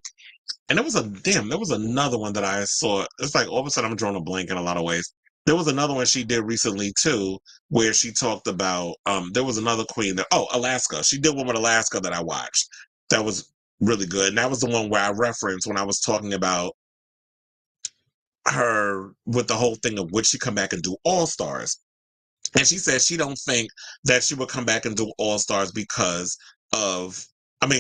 and there was another one that I saw. It's like all of a sudden I'm drawing a blank in a lot of ways. There was another one she did recently too, where she talked about. There was another queen Alaska. She did one with Alaska that I watched. That was really good, and that was the one where I referenced when I was talking about her with the whole thing of would she come back and do All Stars. And she said she don't think that she would come back and do All Stars because of,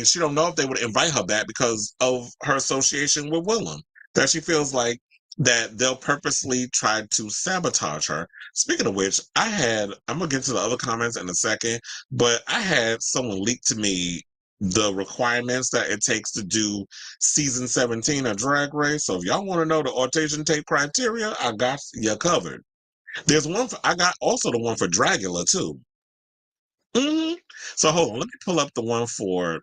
she don't know if they would invite her back because of her association with Willem. That she feels like that they'll purposely try to sabotage her. Speaking of which, I'm going to get to the other comments in a second, but I had someone leak to me the requirements that it takes to do season 17 of Drag Race. So if y'all want to know the audition tape criteria, I got you covered. There's one I got also the one for Dragula too. So hold on, let me pull up the one for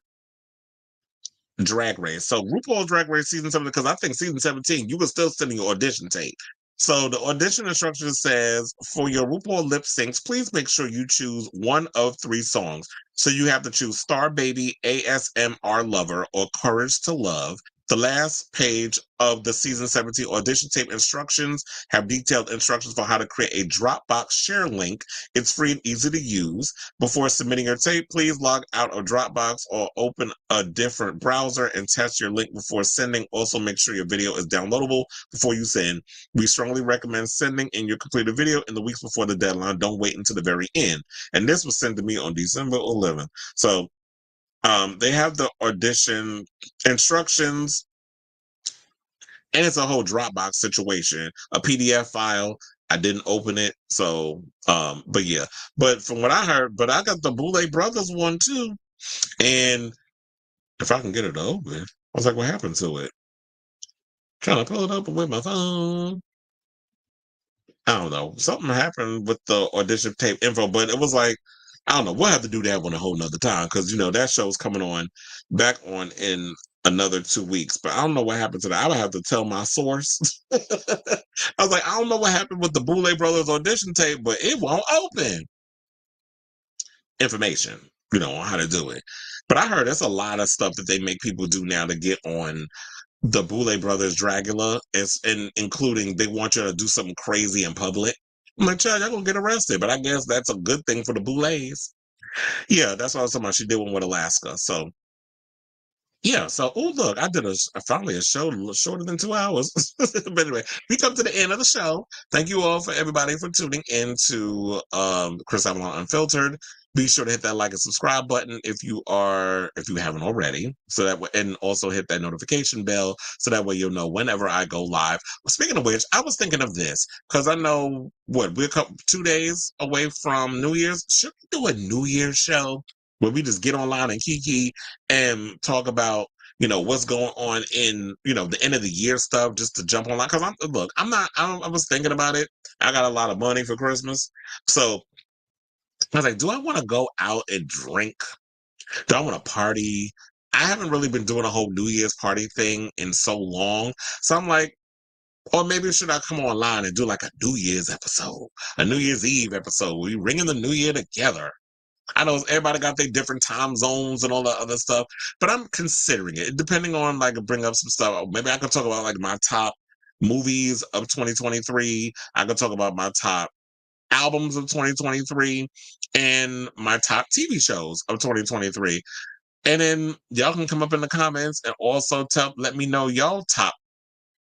Drag Race. So RuPaul Drag Race season 7, because I think season 17 you were still sending your audition tape. So the audition instruction says, for your RuPaul lip syncs, please make sure you choose one of 3 songs. So you have to choose Star Baby, ASMR Lover, or Courage to Love. The last page of the season 17 audition tape instructions have detailed instructions for how to create a Dropbox share link. It's free and easy to use. Before submitting your tape, please log out of Dropbox or open a different browser and test your link before sending. Also, make sure your video is downloadable before you send. We strongly recommend sending in your completed video in the weeks before the deadline. Don't wait until the very end. And this was sent to me on December 11th. So they have the audition instructions, and it's a whole Dropbox situation, a PDF file. I didn't open it, so but yeah. But from what I heard, but I got the Boulay Brothers one too, and if I can get it to open, I was like, what happened to it? Trying to pull it up with my phone. I don't know. Something happened with the audition tape info, but it was like, I don't know. We'll have to do that one a whole nother time because that show's coming back on in another 2 weeks. But I don't know what happened to that. I would have to tell my source. I was like, I don't know what happened with the Boulay Brothers audition tape, but it won't open. Information, on how to do it. But I heard there's a lot of stuff that they make people do now to get on the Boulay Brothers Dragula, and including they want you to do something crazy in public. I'm like, child, y'all gonna get arrested, but I guess that's a good thing for the Boulays. Yeah, that's what I was talking about. She did one with Alaska. So yeah, so look, I did finally a show shorter than 2 hours. But anyway, we come to the end of the show. Thank you all for everybody for tuning in to Kris Avalon Unfiltered. Be sure to hit that like and subscribe button if you haven't already. So that way, and also hit that notification bell so that way you'll know whenever I go live. Speaking of which, I was thinking of this because I know we're 2 days away from New Year's. Should we do a New Year's show where we just get online and kiki and talk about what's going on in the end of the year stuff, just to jump online? Because I was thinking about it. I got a lot of money for Christmas, so I was like, do I want to go out and drink? Do I want to party? I haven't really been doing a whole New Year's party thing in so long. So I'm like, Or maybe should I come online and do like a New Year's episode, a New Year's Eve episode? We ringing the New Year together. I know everybody got their different time zones and all that other stuff, but I'm considering it. Depending on like bring up some stuff. Maybe I could talk about like my top movies of 2023. I could talk about my top albums of 2023 and my top TV shows of 2023. And then y'all can come up in the comments and also let me know y'all top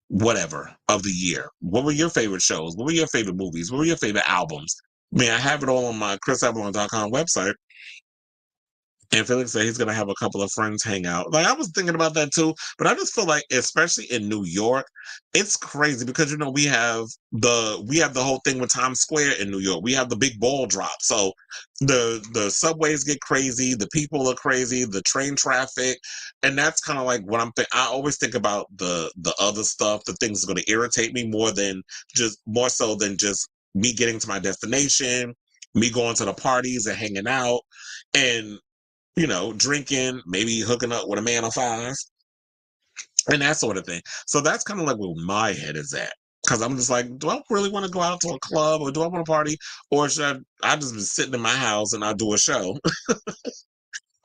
whatever of the year. What were your favorite shows? What were your favorite movies? What were your favorite albums? I mean, I have it all on my krisavalon.com website. And Felix said he's going to have a couple of friends hang out. Like, I was thinking about that too, but I just feel like, especially in New York, it's crazy because, you know, we have the whole thing with Times Square in New York. We have the big ball drop. So the subways get crazy. The people are crazy, the train traffic. And that's kind of like what I always think about the other stuff, the things that are going to irritate me more so than just me getting to my destination, me going to the parties and hanging out and, you know, drinking, maybe hooking up with a man of five, and that sort of thing. So that's kind of like where my head is at. Because I'm just like, do I really want to go out to a club, or do I want to party, or should I just be sitting in my house and I'll do a show?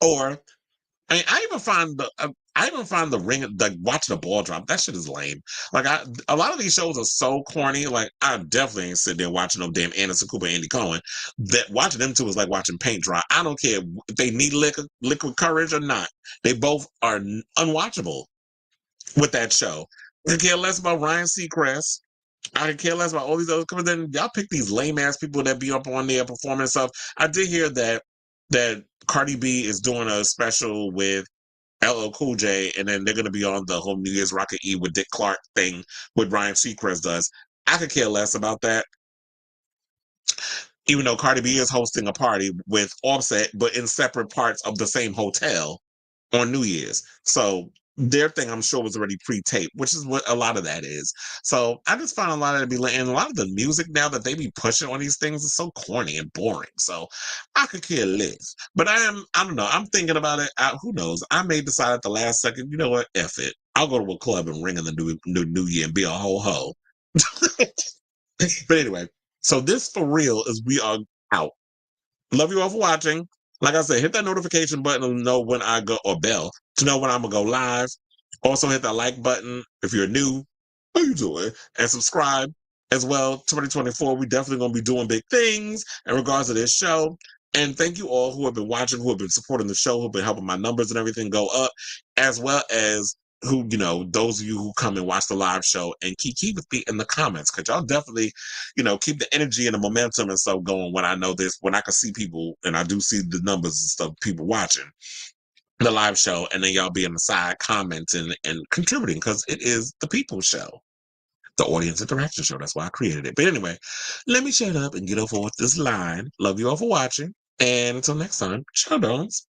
Or I even find the ring, like watching a ball drop. That shit is lame. Like a lot of these shows are so corny. Like I definitely ain't sitting there watching no damn Anderson Cooper, Andy Cohen. That watching them two is like watching paint dry. I don't care if they need liquid courage or not. They both are unwatchable with that show. I could care less about Ryan Seacrest. I could care less about all these other. But then y'all pick these lame ass people that be up on there performing stuff. I did hear that Cardi B is doing a special with LL Cool J, and then they're going to be on the whole New Year's Rocket Eve with Dick Clark thing, what Ryan Seacrest does. I could care less about that. Even though Cardi B is hosting a party with Offset, but in separate parts of the same hotel on New Year's. So their thing, I'm sure, was already pre-taped, which is what a lot of that is. So I just find a lot of it and a lot of the music now that they be pushing on these things is so corny and boring. So I could care less. But I don't know. I'm thinking about it. Who knows? I may decide at the last second, you know what? F it. I'll go to a club and ring in the new year and be a whole hoe. But anyway, so this for real is we are out. Love you all for watching. Like I said, hit that notification button to know when I go, or bell to know when I'm gonna go live. Also hit that like button if you're new. How you doing? And subscribe as well. 2024, we definitely gonna be doing big things in regards to this show. And thank you all who have been watching, who have been supporting the show, who have been helping my numbers and everything go up, as well as who, you know, those of you who come and watch the live show and keep with me in the comments, because y'all definitely, you know, keep the energy and the momentum and stuff going when I know this, when I can see people, and I do see the numbers and stuff, people watching the live show, and then y'all be on the side commenting and contributing, because it is the people's show, the audience interaction show. That's why I created it. But anyway, let me shut up and get over with this line. Love you all for watching, and until next time, show dons.